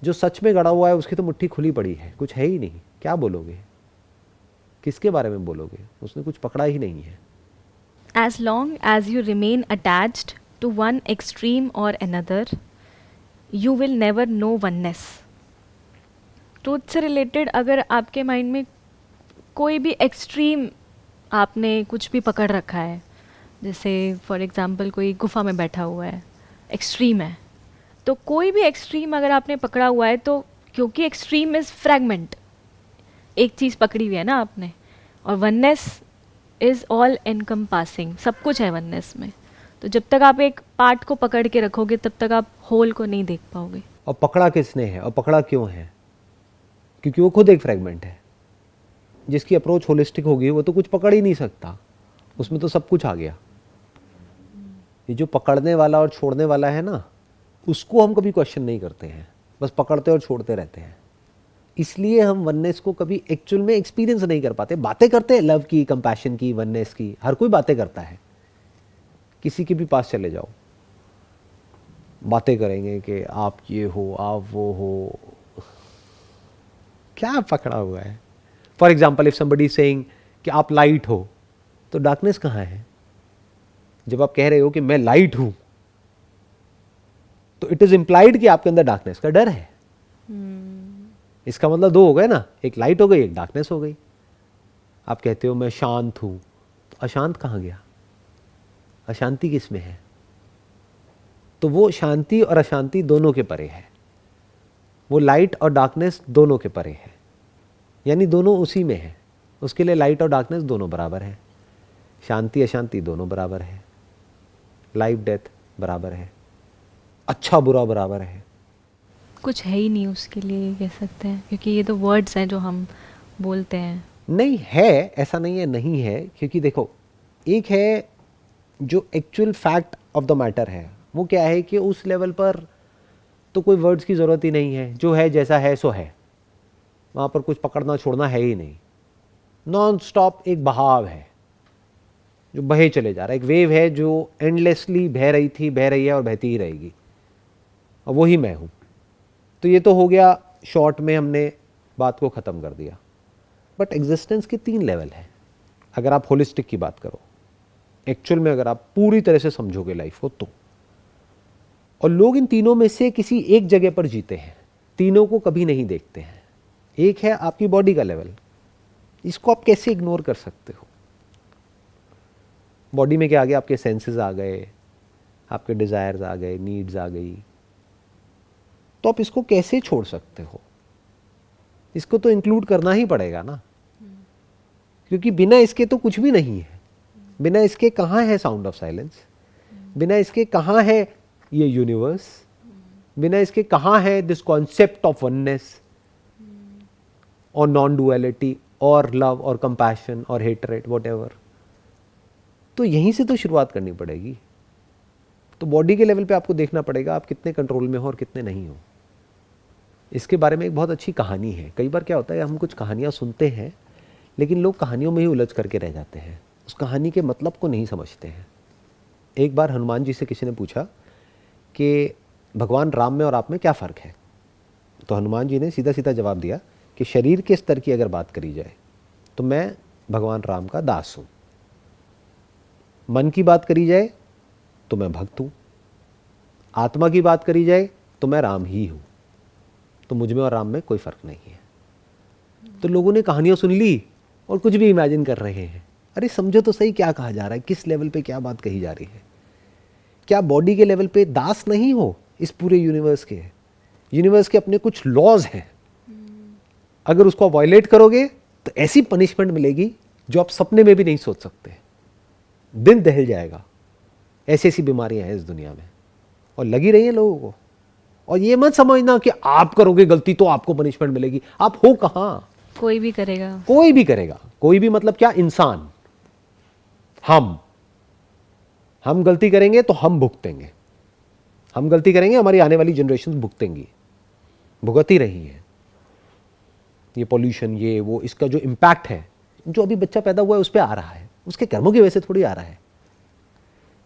जो सच में गड़ा हुआ है उसकी तो मुट्ठी खुली पड़ी है, कुछ है ही नहीं, क्या बोलोगे, किसके बारे में बोलोगे? उसने कुछ पकड़ा ही नहीं है। As long as you remain attached to one extreme or another, you will never know oneness. Truth से रिलेटेड अगर आपके माइंड में कोई भी एक्सट्रीम आपने कुछ भी पकड़ रखा है, जैसे फॉर एग्जांपल कोई गुफा में बैठा हुआ है, एक्सट्रीम है, तो कोई भी एक्सट्रीम अगर आपने पकड़ा हुआ है, तो क्योंकि एक्सट्रीम इज़ फ्रैगमेंट, एक चीज़ पकड़ी हुई है ना आपने, और वननेस इज़ ऑल एनकम्पासिंग, सब कुछ है वननेस में। तो जब तक आप एक पार्ट को पकड़ के रखोगे तब तक आप होल को नहीं देख पाओगे। और पकड़ा किसने है और पकड़ा क्यों है? क्योंकि वो खुद एक फ्रेगमेंट है। जिसकी अप्रोच होलिस्टिक होगी वो तो कुछ पकड़ ही नहीं सकता, उसमें तो सब कुछ आ गया। ये जो पकड़ने वाला और छोड़ने वाला है ना, उसको हम कभी क्वेश्चन नहीं करते हैं, बस पकड़ते और छोड़ते रहते हैं। इसलिए हम वननेस को कभी एक्चुअल में एक्सपीरियंस नहीं कर पाते। बातें करते हैं लव की, कंपैशन की, वननेस की, हर कोई बातें करता है। किसी के भी पास चले जाओ, बातें करेंगे कि आप ये हो, आप वो हो, क्या पकड़ा हुआ है। For example, if somebody saying कि आप लाइट हो, तो डार्कनेस कहाँ है? जब आप कह रहे हो कि मैं लाइट हूं, तो इट इज इंप्लाइड कि आपके अंदर डार्कनेस का डर है। इसका मतलब दो हो गए ना, एक लाइट हो गई, एक डार्कनेस हो गई। आप कहते हो मैं शांत हूं, तो अशांत कहाँ गया? अशांति किस में है? तो वो शांति और अशांति दोनों के परे है, वो लाइट और डार्कनेस दोनों के परे है, यानी दोनों उसी में है। उसके लिए लाइट और डार्कनेस दोनों बराबर है, शांति अशांति दोनों बराबर है, लाइफ डेथ बराबर है, अच्छा बुरा बराबर है। कुछ है ही नहीं उसके लिए, कह सकते हैं, क्योंकि ये तो वर्ड्स हैं जो हम बोलते हैं। नहीं है, ऐसा नहीं है नहीं है, क्योंकि देखो, एक है जो actual fact of the matter है, वो क्या है कि उस लेवल पर तो कोई वर्ड्स की ज़रूरत ही नहीं है। जो है जैसा है सो है, वहाँ पर कुछ पकड़ना छोड़ना है ही नहीं। नॉन स्टॉप एक बहाव है जो बहे चले जा रहा है, एक वेव है जो एंडलेसली बह रही थी, बह रही है और बहती ही रहेगी, और वही मैं हूँ। तो ये तो हो गया, शॉर्ट में हमने बात को ख़त्म कर दिया। बट एग्जिस्टेंस के 3 लेवल हैं। अगर आप होलिस्टिक की बात करो, एक्चुअल में अगर आप पूरी तरह से समझोगे लाइफ को तो, और लोग इन तीनों में से किसी एक जगह पर जीते हैं, तीनों को कभी नहीं देखते हैं। एक है आपकी बॉडी का लेवल, इसको आप कैसे इग्नोर कर सकते हो? बॉडी में क्या आ गया? आपके सेंसेस आ गए, आपके डिजायर्स आ गए, नीड्स आ गई, तो आप इसको कैसे छोड़ सकते हो? इसको तो इंक्लूड करना ही पड़ेगा ना, क्योंकि बिना इसके तो कुछ भी नहीं है। बिना इसके कहाँ है साउंड ऑफ साइलेंस? बिना इसके कहाँ है ये यूनिवर्स? बिना इसके कहाँ है दिस कॉन्सेप्ट ऑफ वननेस और नॉन डुअलिटी और लव और कंपैशन और हेटरेट, व्हाटएवर? तो यहीं से तो शुरुआत करनी पड़ेगी। तो बॉडी के लेवल पे आपको देखना पड़ेगा आप कितने कंट्रोल में हो और कितने नहीं हो। इसके बारे में एक बहुत अच्छी कहानी है। कई बार क्या होता है, हम कुछ कहानियाँ सुनते हैं लेकिन लोग कहानियों में ही उलझ करके रह जाते हैं, उस कहानी के मतलब को नहीं समझते हैं। एक बार हनुमान जी से किसी ने पूछा कि भगवान राम में और आप में क्या फ़र्क है? तो हनुमान जी ने सीधा सीधा जवाब दिया कि शरीर के स्तर की अगर बात करी जाए तो मैं भगवान राम का दास हूँ, मन की बात करी जाए तो मैं भक्त हूँ, आत्मा की बात करी जाए तो मैं राम ही हूँ। तो मुझ में और राम में कोई फ़र्क नहीं है। तो लोगों ने कहानियाँ सुन ली और कुछ भी इमेजिन कर रहे हैं। अरे समझो तो सही क्या कहा जा रहा है, किस लेवल पे क्या बात कही जा रही है। क्या बॉडी के लेवल पे दास नहीं हो इस पूरे यूनिवर्स के? यूनिवर्स के अपने कुछ लॉज हैं, अगर उसको वायलेट करोगे तो ऐसी पनिशमेंट मिलेगी जो आप सपने में भी नहीं सोच सकते। दिन दहल जाएगा। ऐसी ऐसी बीमारियां हैं इस दुनिया में और लगी रही हैं लोगों को। और ये मत समझना कि आप करोगे गलती तो आपको पनिशमेंट मिलेगी। आप हो कहां? कोई भी करेगा, कोई भी करेगा। कोई भी मतलब क्या? इंसान। हम गलती करेंगे तो हम भुगतेंगे। हम गलती करेंगे, हमारी आने वाली जनरेशन भुगतेंगी, भुगत ही रही है। ये पॉल्यूशन, ये वो, इसका जो इम्पैक्ट है, जो अभी बच्चा पैदा हुआ है उस पर आ रहा है, उसके कर्मों की वजह से थोड़ी आ रहा है,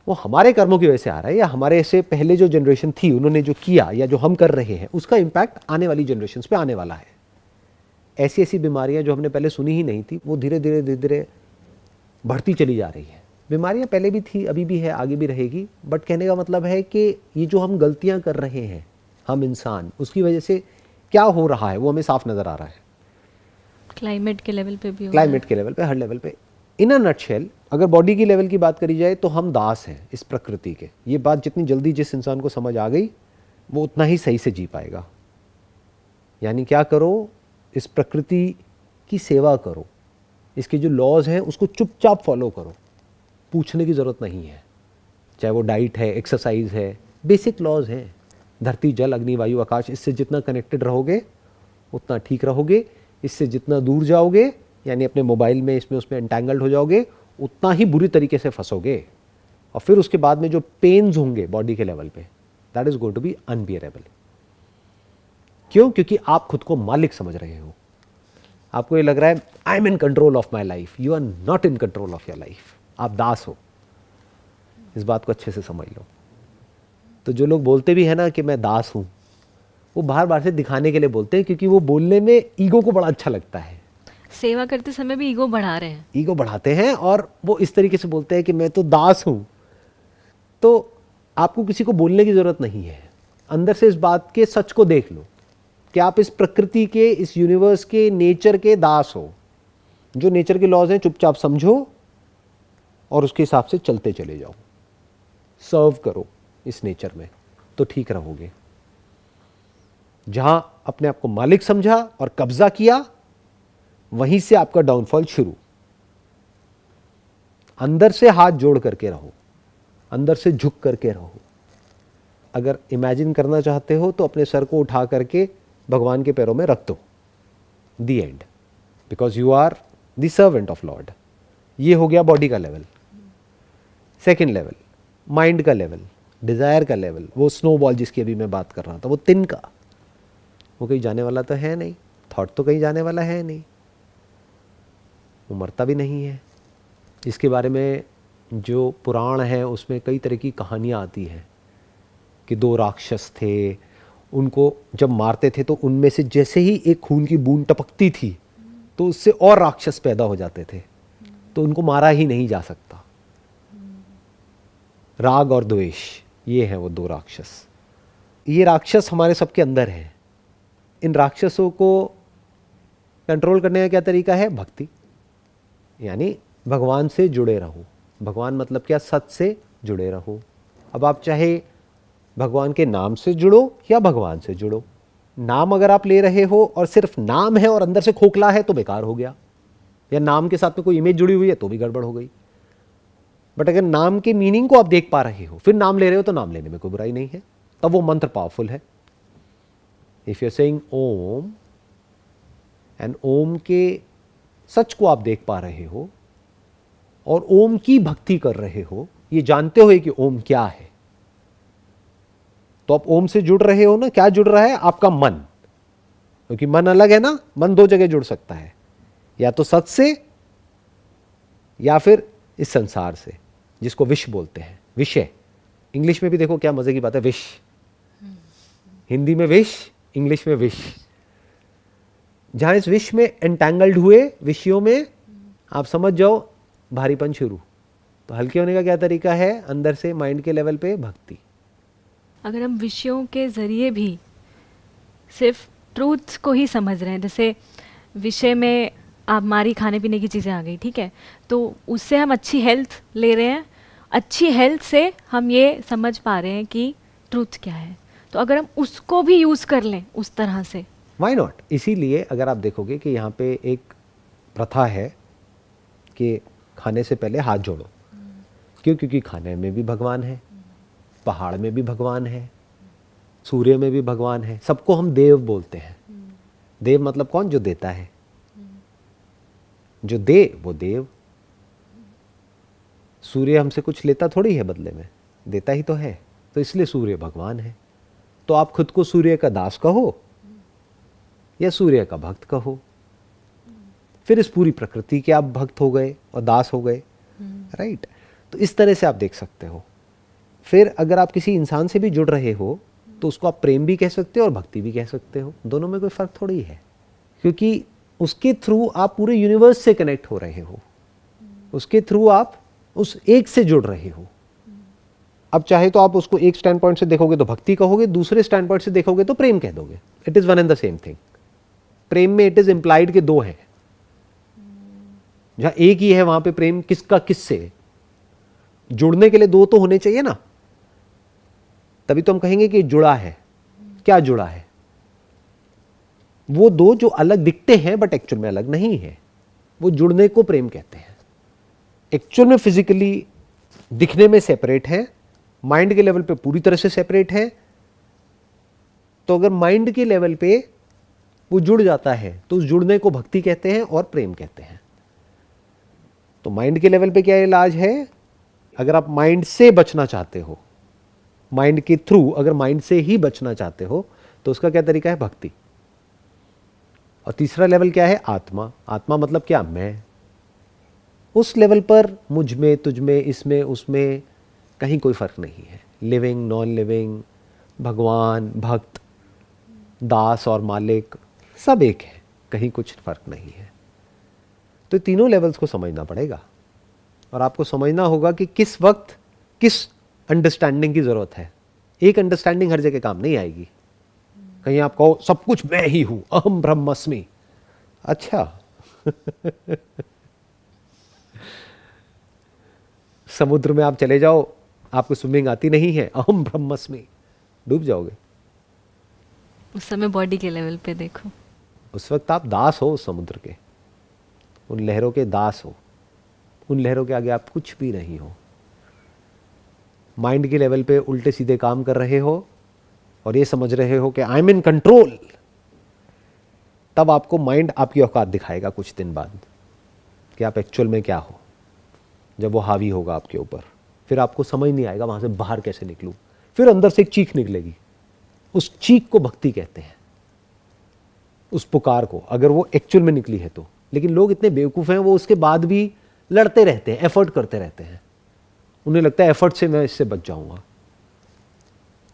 वो हमारे कर्मों की वजह से आ रहा है, या हमारे से पहले जो जनरेशन थी उन्होंने जो किया या जो हम कर रहे हैं उसका इम्पैक्ट आने वाली जनरेशन पे आने वाला है। ऐसी ऐसी बीमारियां जो हमने पहले सुनी ही नहीं थी वो धीरे धीरे धीरे धीरे बढ़ती चली जा रही है। बीमारियां पहले भी थी, अभी भी है, आगे भी रहेगी। बट कहने का मतलब है कि ये जो हम गलतियां कर रहे हैं हम इंसान, उसकी वजह से क्या हो रहा है वो हमें साफ नजर आ रहा है। क्लाइमेट के लेवल पे भी हो क्लाइमेट के लेवल पे, हर लेवल पे। इन अ नटशेल अगर बॉडी की लेवल की बात करी जाए तो हम दास हैं इस प्रकृति के। ये बात जितनी जल्दी जिस इंसान को समझ आ गई वो उतना ही सही से जी पाएगा। यानी क्या करो? इस प्रकृति की सेवा करो, इसके जो लॉज हैं उसको चुपचाप फॉलो करो, पूछने की ज़रूरत नहीं है। चाहे वो डाइट है, एक्सरसाइज है, बेसिक लॉज हैं। धरती, जल, अग्नि, वायु, आकाश, इससे जितना कनेक्टेड रहोगे उतना ठीक रहोगे। इससे जितना दूर जाओगे, यानी अपने मोबाइल में इसमें उसमें एंटैंगल्ड हो जाओगे, उतना ही बुरी तरीके से फंसोगे। और फिर उसके बाद में जो पेन्स होंगे बॉडी के लेवल पे, that is going to be unbearable. क्यों? क्योंकि आप खुद को मालिक समझ रहे हो। आपको ये लग रहा है I am in control of my life. You are not in control of your life. आप दास हो। इस बात को अच्छे से समझ लो। तो जो लोग बोलते भी है ना कि मैं दास हूं, वो बाहर बाहर से दिखाने के लिए बोलते हैं, क्योंकि वो बोलने में ईगो को बड़ा अच्छा लगता है। सेवा करते समय भी ईगो बढ़ा रहे हैं। ईगो बढ़ाते हैं और वो इस तरीके से बोलते हैं कि मैं तो दास हूं। तो आपको किसी को बोलने की जरूरत नहीं है। अंदर से इस बात के सच को देख लो कि आप इस प्रकृति के, इस यूनिवर्स के, नेचर के दास हो। जो नेचर के लॉज हैं चुपचाप समझो और उसके हिसाब से चलते चले जाओ। सर्व करो इस नेचर में, तो ठीक रहोगे। जहां अपने आप को मालिक समझा और कब्जा किया, वहीं से आपका डाउनफॉल शुरू। अंदर से हाथ जोड़ करके रहो, अंदर से झुक करके रहो। अगर इमेजिन करना चाहते हो तो अपने सर को उठा करके भगवान के पैरों में रख दो। The end, because you are the servant of lord. ये हो गया बॉडी का लेवल। सेकेंड लेवल, माइंड का लेवल, डिजायर का लेवल। वो स्नोबॉल जिसकी अभी मैं बात कर रहा था, वो तिनका, वो कहीं जाने वाला तो है नहीं। थॉट तो कहीं जाने वाला है नहीं, वो मरता भी नहीं है। इसके बारे में जो पुराण है उसमें कई तरह की कहानियाँ आती हैं कि दो राक्षस थे, उनको जब मारते थे तो उनमें से जैसे ही एक खून की बूंद टपकती थी तो उससे और राक्षस पैदा हो जाते थे, तो उनको मारा ही नहीं जा सकता। राग और द्वेष, ये हैं वो दो राक्षस। ये राक्षस हमारे सबके अंदर हैं। इन राक्षसों को कंट्रोल करने का क्या तरीका है? भक्ति, यानी भगवान से जुड़े रहो। भगवान मतलब क्या? सत से जुड़े रहो। अब आप चाहे भगवान के नाम से जुड़ो या भगवान से जुड़ो। नाम अगर आप ले रहे हो और सिर्फ नाम है और अंदर से खोखला है तो बेकार हो गया, या नाम के साथ में कोई इमेज जुड़ी हुई है तो भी गड़बड़ हो गई। बट अगर नाम के मीनिंग को आप देख पा रहे हो, फिर नाम ले रहे हो, तो नाम लेने में कोई बुराई नहीं है, तब वो मंत्र पावरफुल है। If you are saying Om and Om के सच को आप देख पा रहे हो और ओम की भक्ति कर रहे हो, ये जानते हुए कि ओम क्या है, तो आप ओम से जुड़ रहे हो ना। क्या जुड़ रहा है? आपका मन, क्योंकि मन अलग है ना। मन दो जगह जुड़ सकता है, या तो सत से या फिर इस संसार से, जिसको विश बोलते हैं। विषय, इंग्लिश में भी देखो क्या मजे की बात है, विश। हिंदी में विश, इंग्लिश में विश। जहां इस विश में एंटैंगल्ड हुए, विषयों में, आप समझ जाओ भारीपन शुरू। तो हल्के होने का क्या तरीका है? अंदर से माइंड के लेवल पे भक्ति। अगर हम विषयों के ज़रिए भी सिर्फ ट्रूथ को ही समझ रहे हैं, जैसे विषय में आप हमारी खाने पीने की चीज़ें आ गई, ठीक है, तो उससे हम अच्छी हेल्थ ले रहे हैं। अच्छी हेल्थ से हम ये समझ पा रहे हैं कि ट्रूथ क्या है। तो अगर हम उसको भी यूज़ कर लें उस तरह से, व्हाई नॉट। इसीलिए अगर आप देखोगे कि यहाँ पे एक प्रथा है कि खाने से पहले हाथ जोड़ो। क्यों? क्योंकि खाने में भी भगवान है, पहाड़ में भी भगवान है, सूर्य में भी भगवान है। सबको हम देव बोलते हैं। देव मतलब कौन? जो देता है। जो दे वो देव। सूर्य हमसे कुछ लेता थोड़ी है बदले में, देता ही तो है। तो इसलिए सूर्य भगवान है। तो आप खुद को सूर्य का दास कहो या सूर्य का भक्त कहो, फिर इस पूरी प्रकृति के आप भक्त हो गए और दास हो गए। राइट। तो इस तरह से आप देख सकते हो। फिर अगर आप किसी इंसान से भी जुड़ रहे हो तो उसको आप प्रेम भी कह सकते हो और भक्ति भी कह सकते हो। दोनों में कोई फर्क थोड़ी है, क्योंकि उसके थ्रू आप पूरे यूनिवर्स से कनेक्ट हो रहे हो। उसके थ्रू आप उस एक से जुड़ रहे हो। अब चाहे तो आप उसको एक स्टैंड पॉइंट से देखोगे तो भक्ति कहोगे, दूसरे स्टैंड पॉइंट से देखोगे तो प्रेम कह दोगे। It is one and the same thing. प्रेम में इट इज इंप्लाइड के दो है। जहां एक ही है वहां पे प्रेम किसका किससे? जुड़ने के लिए दो तो होने चाहिए ना, तभी तो हम कहेंगे कि जुड़ा है। क्या जुड़ा है? वो दो जो अलग दिखते हैं बट एक्चुअल में अलग नहीं है, वो जुड़ने को प्रेम कहते हैं। एक्चुअल में फिजिकली दिखने में सेपरेट है, माइंड के लेवल पे पूरी तरह से सेपरेट है। तो अगर माइंड के लेवल पे वो जुड़ जाता है तो उस जुड़ने को भक्ति कहते हैं और प्रेम कहते हैं। तो माइंड के लेवल पे क्या इलाज है? अगर आप माइंड से बचना चाहते हो, माइंड के थ्रू अगर माइंड से ही बचना चाहते हो, तो उसका क्या तरीका है? भक्ति। और तीसरा लेवल क्या है? आत्मा। आत्मा मतलब क्या? मैं। उस लेवल पर मुझ में, तुझ में, इसमें, उसमें कहीं कोई फर्क नहीं है। लिविंग, नॉन लिविंग, भगवान, भक्त, दास और मालिक सब एक है, कहीं कुछ फर्क नहीं है। तो तीनों लेवल्स को समझना पड़ेगा और आपको समझना होगा कि किस वक्त किस अंडरस्टैंडिंग की जरूरत है। एक अंडरस्टैंडिंग हर जगह काम नहीं आएगी। कहीं आप कहो सब कुछ मैं ही हूं, अहम ब्रह्मस्मि। अच्छा समुद्र में आप चले जाओ, आपको स्विमिंग आती नहीं है, अहम ब्रह्मस्मि, डूब जाओगे। उस समय बॉडी के लेवल पे देखो, उस वक्त आप दास हो उस समुद्र के, उन लहरों के दास हो। उन लहरों के आगे आप कुछ भी नहीं हो। माइंड के लेवल पे उल्टे सीधे काम कर रहे हो और ये समझ रहे हो कि आई एम इन कंट्रोल, तब आपको माइंड आपकी औकात दिखाएगा कुछ दिन बाद कि आप एक्चुअल में क्या हो। जब वो हावी होगा आपके ऊपर, फिर आपको समझ नहीं आएगा वहां से बाहर कैसे निकलूं। फिर अंदर से एक चीख निकलेगी, उस चीख को भक्ति कहते हैं, उस पुकार को, अगर वो एक्चुअल में निकली है तो। लेकिन लोग इतने बेवकूफ़ हैं, वो उसके बाद भी लड़ते रहते हैं, एफर्ट करते रहते हैं। उन्हें लगता है एफर्ट से मैं इससे बच जाऊंगा।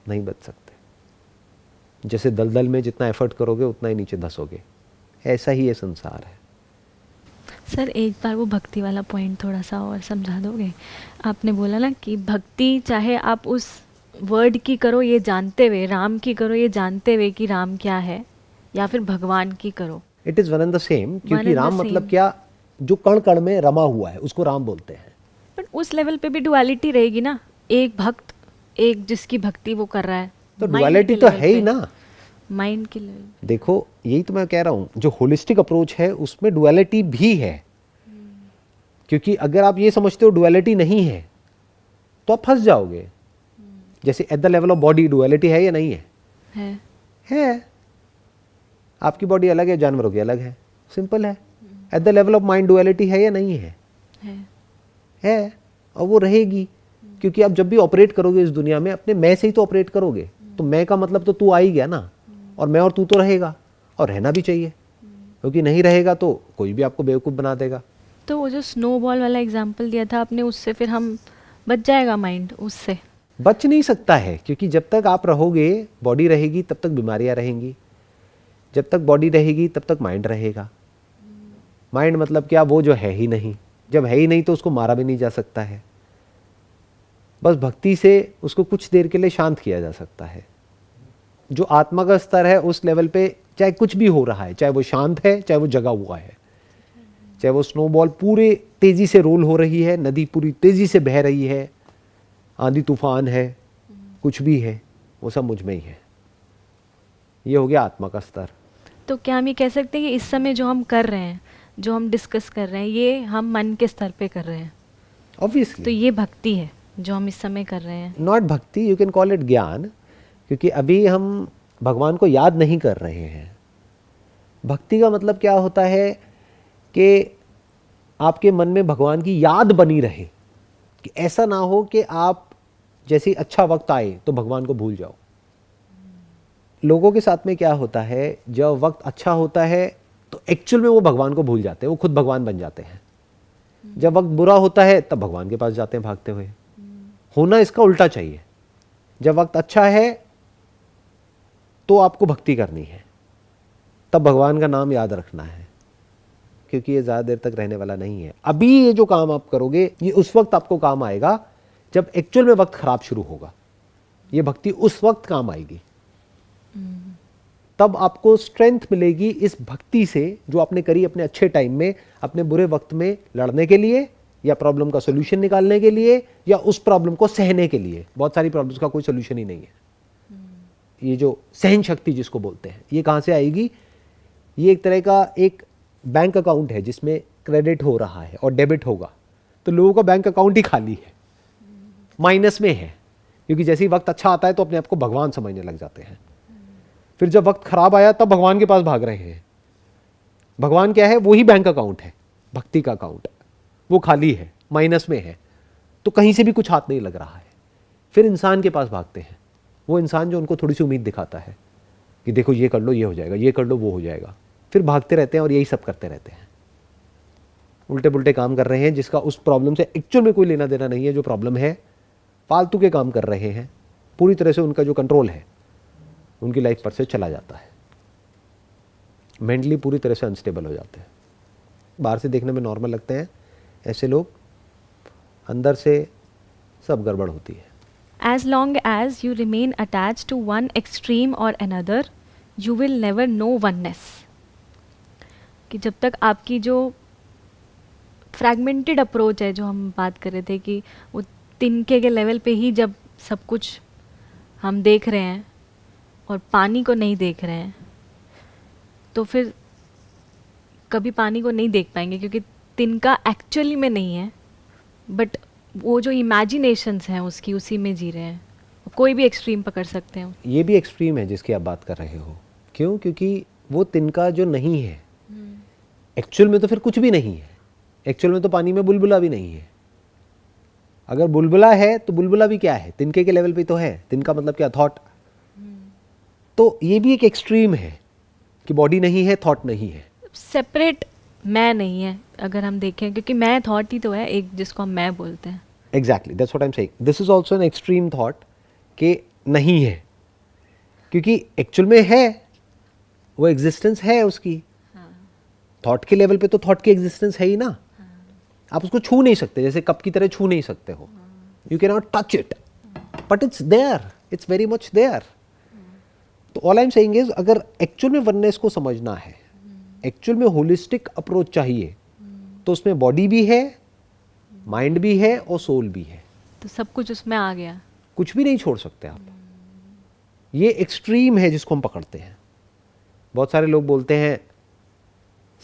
नहीं बच सकते। जैसे दलदल में जितना एफर्ट करोगे उतना ही नीचे धंसोगे। ऐसा ही ये संसार है। सर एक बार वो भक्ति वाला पॉइंट थोड़ा सा और समझा दोगे? आपने बोला ना कि भक्ति चाहे आप उस वर्ड की करो ये जानते हुए, राम की करो ये जानते हुए कि राम क्या है, या फिर भगवान की करो, it is one and the same. क्योंकि and the राम मतलब same. क्या? जो कण कण में रमा हुआ है उसको राम बोलते हैं। बट उस लेवल पे भी डुअलिटी रहेगी ना, एक भक्त, एक जिसकी भक्ति वो कर रहा है। तो डुअलिटी तो है ही ना। माइंड के लेवल। देखो यही तो मैं कह रहा हूं, जो होलिस्टिक अप्रोच है उसमें डुअलिटी भी है। क्योंकि अगर आप ये समझते हो डुअलिटी नहीं है तो आप फंस जाओगे। जैसे at the level of body duality है या नहीं है? है। आपकी बॉडी अलग है, जानवरों की अलग है, सिंपल है। At the level of mind duality है या नहीं है? है। और वो रहेगी, क्योंकि आप जब भी ऑपरेट करोगे इस दुनिया में अपने मैं से ही तो ऑपरेट करोगे। तो मैं का मतलब तो तू आ ही गया ना, और मैं और तू तो रहेगा, और रहना भी चाहिए, क्योंकि नहीं रहेगा तो कोई भी आपको बेवकूफ़ बना देगा। तो वो जो स्नोबॉल वाला एग्जांपल दिया था आपने, उससे फिर हम बच जाएगा माइंड उससे? बच नहीं सकता है, क्योंकि जब तक आप रहोगे, बॉडी रहेगी तब तक बीमारियां रहेंगी, जब तक बॉडी रहेगी तब तक माइंड रहेगा। माइंड मतलब क्या? वो जो है ही नहीं। जब है ही नहीं तो उसको मारा भी नहीं जा सकता है। बस भक्ति से उसको कुछ देर के लिए शांत किया जा सकता है। जो आत्मा का स्तर है उस लेवल पे चाहे कुछ भी हो रहा है, चाहे वो शांत है, चाहे वो जगा हुआ है, चाहे वो स्नोबॉल पूरे तेजी से रोल हो रही है, नदी पूरी तेजी से बह रही है, आंधी तूफान है, कुछ भी है, वो सब मुझ में ही है। ये हो गया आत्मा का स्तर। तो क्या हम ये कह सकते हैं कि इस समय जो हम कर रहे हैं, जो हम डिस्कस कर रहे हैं, ये हम मन के स्तर पे कर रहे हैं? ऑब्वियसली। तो ये भक्ति है जो हम इस समय कर रहे हैं? नॉट भक्ति, यू कैन कॉल इट ज्ञान, क्योंकि अभी हम भगवान को याद नहीं कर रहे हैं। भक्ति का मतलब क्या होता है कि आपके मन में भगवान की याद बनी रहे, कि ऐसा ना हो कि आप जैसे ही अच्छा वक्त आए तो भगवान को भूल जाओ। लोगों के साथ में क्या होता है, जब वक्त अच्छा होता है तो एक्चुअल में वो भगवान को भूल जाते हैं, वो खुद भगवान बन जाते हैं। जब वक्त बुरा होता है तब भगवान के पास जाते हैं भागते हुए। होना इसका उल्टा चाहिए। जब वक्त अच्छा है तो आपको भक्ति करनी है, तब भगवान का नाम याद रखना है, क्योंकि ये ज़्यादा देर तक रहने वाला नहीं है। अभी ये जो काम आप करोगे ये उस वक्त आपको काम आएगा जब एक्चुअल में वक्त खराब शुरू होगा। ये भक्ति उस वक्त काम आएगी, तब आपको स्ट्रेंथ मिलेगी इस भक्ति से जो आपने करी अपने अच्छे टाइम में, अपने बुरे वक्त में लड़ने के लिए, या प्रॉब्लम का सोल्यूशन निकालने के लिए, या उस प्रॉब्लम को सहने के लिए। बहुत सारी प्रॉब्लम्स का कोई सोल्यूशन ही नहीं है। ये जो सहन शक्ति जिसको बोलते हैं, ये कहाँ से आएगी? ये एक तरह का एक बैंक अकाउंट है जिसमें क्रेडिट हो रहा है और डेबिट होगा, तो लोगों का बैंक अकाउंट ही खाली है, माइनस में है, क्योंकि जैसे ही वक्त अच्छा आता है तो अपने आप को भगवान समझने लग जाते हैं। फिर जब वक्त खराब आया तब भगवान के पास भाग रहे हैं। भगवान क्या है? वही बैंक अकाउंट है, भक्ति का अकाउंट, वो खाली है, माइनस में है, तो कहीं से भी कुछ हाथ नहीं लग रहा है। फिर इंसान के पास भागते हैं, वो इंसान जो उनको थोड़ी सी उम्मीद दिखाता है, कि देखो ये कर लो ये हो जाएगा, ये कर लो वो हो जाएगा, फिर भागते रहते हैं और यही सब करते रहते हैं, उल्टे पुल्टे काम कर रहे हैं जिसका उस प्रॉब्लम से एक्चुअल में कोई लेना देना नहीं है। जो प्रॉब्लम है फालतू के काम कर रहे हैं, पूरी तरह से उनका जो कंट्रोल है उनकी लाइफ पर से चला जाता है, मेंटली पूरी तरह से अनस्टेबल हो जाते हैं। बाहर से देखने में नॉर्मल लगते हैं ऐसे लोग, अंदर से सब गड़बड़ होती है। As long as you remain attached to one extreme or another, you will never know oneness. कि जब तक आपकी जो फ्रैगमेंटेड अप्रोच है, जो हम बात कर रहे थे कि वो तिनके के लेवल पे ही जब सब कुछ हम देख रहे हैं और पानी को नहीं देख रहे हैं, तो फिर कभी पानी को नहीं देख पाएंगे, क्योंकि तिनका एक्चुअली में नहीं है, बट वो जो इमेजिनेशंस हैं उसकी उसी में जी रहे हैं। कोई भी एक्सट्रीम पकड़ सकते हैं। ये भी एक्सट्रीम है जिसकी आप बात कर रहे हो। क्यों? क्योंकि वो तिनका जो नहीं है एक्चुअल में तो फिर कुछ भी नहीं है। एक्चुअल में तो पानी में बुलबुला भी नहीं है। अगर बुलबुला है तो बुलबुला भी क्या है? तिनके के लेवल पे तो है। तिनका मतलब क्या? थॉट। तो ये भी एक एक्सट्रीम है कि बॉडी नहीं है, थॉट नहीं है, सेपरेट मैं नहीं है अगर हम देखें, क्योंकि मैं थॉट ही तो है एक, जिसको हम मैं बोलते हैं। Exactly, that's what I am saying. This is also an extreme thought कि नहीं है, क्योंकि एक्चुअल में है, वो एग्जिस्टेंस है उसकी। थॉट के लेवल पे तो थॉट की एग्जिस्टेंस है ही ना। आप उसको छू नहीं सकते, जैसे कप की तरह छू नहीं सकते हो। You can not touch it, but it's there, it's very much there. तो all I am saying is, अगर एक्चुअल में वननेस को समझना है, एक्चुअल में होलिस्टिक अप्रोच चाहिए, तो उसमें बॉडी भी है, माइंड भी है और सोल भी है। तो सब कुछ उसमें आ गया, कुछ भी नहीं छोड़ सकते आप। ये एक्सट्रीम है जिसको हम पकड़ते हैं। बहुत सारे लोग बोलते हैं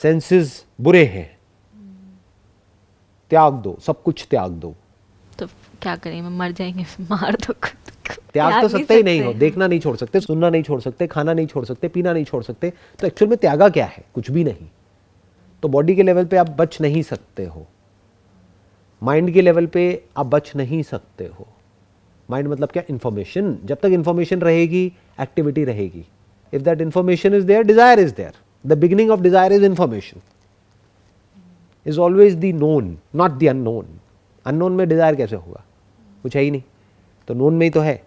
सेंसेस बुरे हैं, त्याग दो, सब कुछ त्याग दो। तो क्या करें, मर जाएंगे, मार दो खुद को। त्याग तो सकते ही नहीं हो, देखना नहीं छोड़ सकते, सुनना नहीं छोड़ सकते, खाना नहीं छोड़ सकते, पीना नहीं छोड़ सकते। तो एक्चुअल में त्यागा क्या है? कुछ भी नहीं। तो बॉडी के लेवल पे आप बच नहीं सकते हो, माइंड के लेवल पे आप बच नहीं सकते हो। माइंड मतलब क्या? इंफॉर्मेशन। जब तक इंफॉर्मेशन रहेगी, एक्टिविटी रहेगी। If that information is there, desire is there. The beginning of desire is information, is always the known, not the unknown. Unknown में डिजायर कैसे होगा? कुछ है ही नहीं, तो नोन में ही तो है।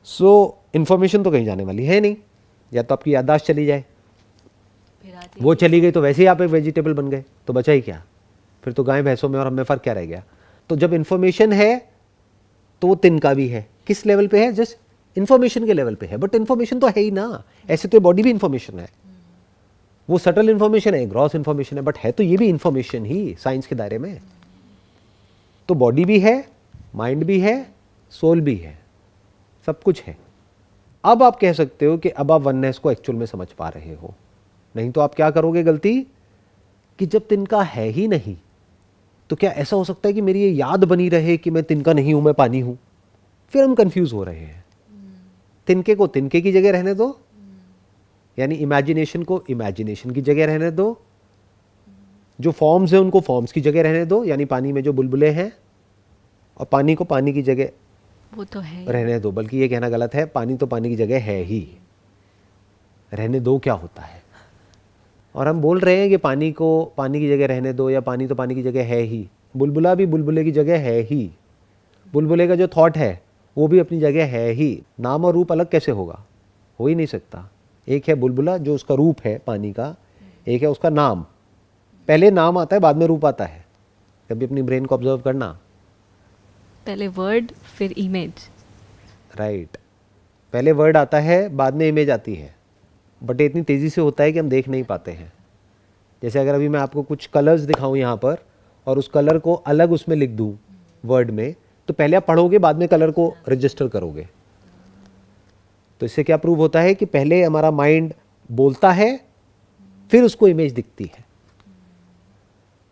सो इंफॉर्मेशन तो कहीं जाने वाली है नहीं। या तो आपकी याददाश्त चली जाए, वो चली गई तो वैसे ही आप एक वेजिटेबल बन गए, तो बचा ही क्या? फिर तो गाय भैंसों में और हमें फ़र्क क्या रह गया? तो जब इन्फॉर्मेशन है तो वो तिनका भी है। किस लेवल पे है? जस्ट इन्फॉर्मेशन के लेवल पे है, बट इन्फॉर्मेशन तो है ही ना। ऐसे तो बॉडी भी इन्फॉर्मेशन है, वो सटल इन्फॉर्मेशन है, ग्रॉस इन्फॉर्मेशन है, बट है तो ये भी इन्फॉर्मेशन ही साइंस के दायरे में। तो बॉडी भी है, माइंड भी है, सोल भी है, सब कुछ है। अब आप कह सकते हो कि अब आप वननेस को एक्चुअल में समझ पा रहे हो। नहीं तो आप क्या करोगे गलती, कि जब तिनका है ही नहीं, तो क्या ऐसा हो सकता है कि मेरी ये याद बनी रहे कि मैं तिनका नहीं हूं, मैं पानी हूं? फिर हम कंफ्यूज हो रहे हैं। तिनके को तिनके की जगह रहने दो, यानी इमेजिनेशन को इमेजिनेशन की जगह रहने दो, जो फॉर्म्स हैं उनको फॉर्म्स की जगह रहने दो, यानी पानी में जो बुलबुले हैं, और पानी को पानी की जगह वो तो है रहने दो। बल्कि ये कहना गलत है, पानी तो पानी की जगह है ही। रहने दो क्या होता है? और हम बोल रहे हैं कि पानी को पानी की जगह रहने दो, या पानी तो पानी की जगह है ही। बुलबुला भी बुलबुले की जगह है ही। बुलबुले का जो थॉट है वो भी अपनी जगह है ही। नाम और रूप अलग कैसे होगा? हो ही नहीं सकता। एक है बुलबुला जो उसका रूप है पानी का, एक है उसका नाम। पहले नाम आता है, बाद में रूप आता है। कभी अपनी ब्रेन को ऑब्जर्व करना। पहले वर्ड फिर इमेज। राइट, पहले वर्ड आता है, बाद में इमेज आती है, बट इतनी तेज़ी से होता है कि हम देख नहीं पाते हैं। जैसे अगर अभी मैं आपको कुछ कलर्स दिखाऊं यहाँ पर, और उस कलर को अलग उसमें लिख दूं वर्ड में, तो पहले आप पढ़ोगे, बाद में कलर को रजिस्टर करोगे। तो इससे क्या प्रूव होता है कि पहले हमारा माइंड बोलता है, फिर उसको इमेज दिखती है।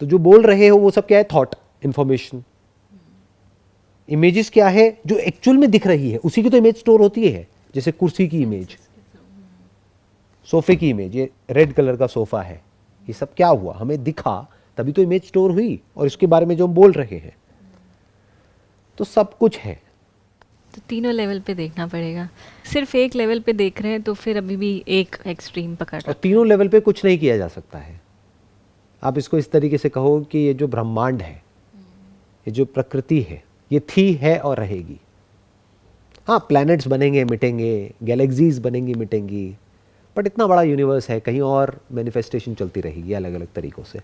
तो जो बोल रहे हो वो सब क्या है? Thought, information. इमेजेस क्या है? जो एक्चुअल में दिख रही है उसी की तो इमेज स्टोर होती है। जैसे कुर्सी की इमेज, सोफे की इमेज, ये रेड कलर का सोफा है, ये सब क्या हुआ? हमें दिखा, तभी तो इमेज स्टोर हुई, और इसके बारे में जो हम बोल रहे हैं। तो सब कुछ है। तो तीनों लेवल पे देखना पड़ेगा। सिर्फ एक लेवल पे देख रहे हैं तो फिर अभी भी एक एक्सट्रीम पकड़ और तीनों लेवल पे कुछ नहीं किया जा सकता है। आप इसको इस तरीके से कहो कि ये जो ब्रह्मांड है, ये जो प्रकृति है, ये थी, है और रहेगी। हाँ, प्लैनेट्स बनेंगे, मिटेंगे, गैलेक्सीज बनेंगी, मिटेंगी, बट इतना बड़ा यूनिवर्स है, कहीं और मैनिफेस्टेशन चलती रहेगी अलग अलग तरीक़ों से।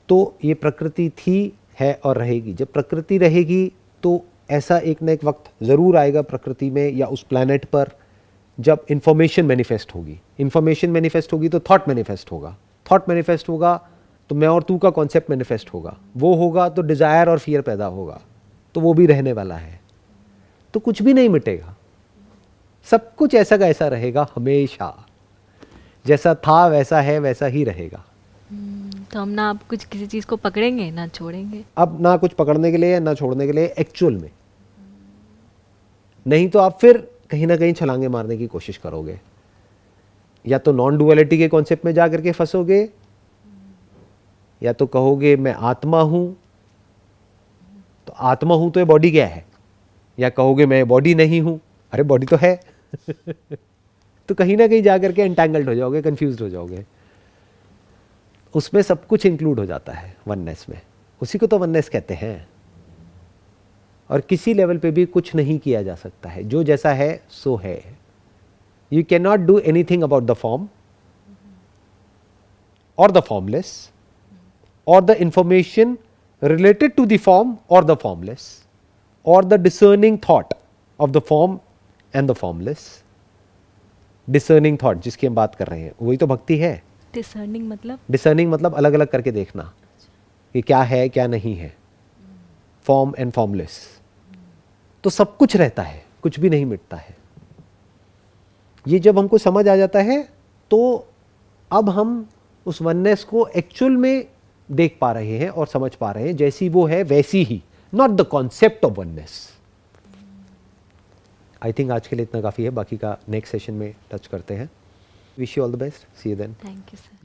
तो ये प्रकृति थी, है और रहेगी। जब प्रकृति रहेगी तो ऐसा एक ना एक वक्त ज़रूर आएगा प्रकृति में या उस प्लैनेट पर जब इंफॉर्मेशन मैनिफेस्ट होगी। इंफॉर्मेशन मैनिफेस्ट होगी तो थॉट मैनिफेस्ट होगा, थॉट मैनिफेस्ट होगा तो मैं और तू का कॉन्सेप्ट मैनिफेस्ट होगा, वो होगा तो डिज़ायर और फियर पैदा होगा, तो वो भी रहने वाला है। तो कुछ भी नहीं मिटेगा, सब कुछ ऐसा का ऐसा रहेगा हमेशा। जैसा था वैसा है, वैसा ही रहेगा। तो हम ना आप कुछ किसी चीज़ को पकड़ेंगे ना छोड़ेंगे। अब ना कुछ पकड़ने के लिए ना छोड़ने के लिए एक्चुअल में, नहीं तो आप फिर कहीं ना कहीं छलांगे मारने की कोशिश करोगे, या तो नॉन डुअलिटी के कॉन्सेप्ट में जाकर के फंसोगे, या तो कहोगे मैं आत्मा हूं, तो आत्मा हूं तो ये बॉडी क्या है, या कहोगे मैं बॉडी नहीं हूं, अरे बॉडी तो है। तो कहीं ना कहीं जाकर के एंटैंगल्ड हो जाओगे, कंफ्यूज्ड हो जाओगे। उसमें सब कुछ इंक्लूड हो जाता है वननेस में, उसी को तो वननेस कहते हैं। और किसी लेवल पे भी कुछ नहीं किया जा सकता है, जो जैसा है सो है। You can not do anything about the form और द फॉर्मलेस और the information related to the form और द फॉर्मलेस और the discerning thought of the form and the formless. Discerning thought जिसकी हम बात कर रहे हैं वही तो भक्ति है। डिसर्निंग मतलब? डिसर्निंग मतलब अलग अलग करके देखना कि क्या है क्या नहीं है, फॉर्म एंड फॉर्मलेस। तो सब कुछ रहता है, कुछ भी नहीं मिटता है। ये जब हमको समझ आ जाता है तो अब हम उस वननेस को एक्चुअल में देख पा रहे हैं और समझ पा रहे हैं, जैसी वो है वैसी ही, not the concept of oneness. I think आज के लिए इतना काफ़ी है, बाकी का नेक्स्ट सेशन में टच करते हैं। Wish you all the best, see you then. Thank you sir.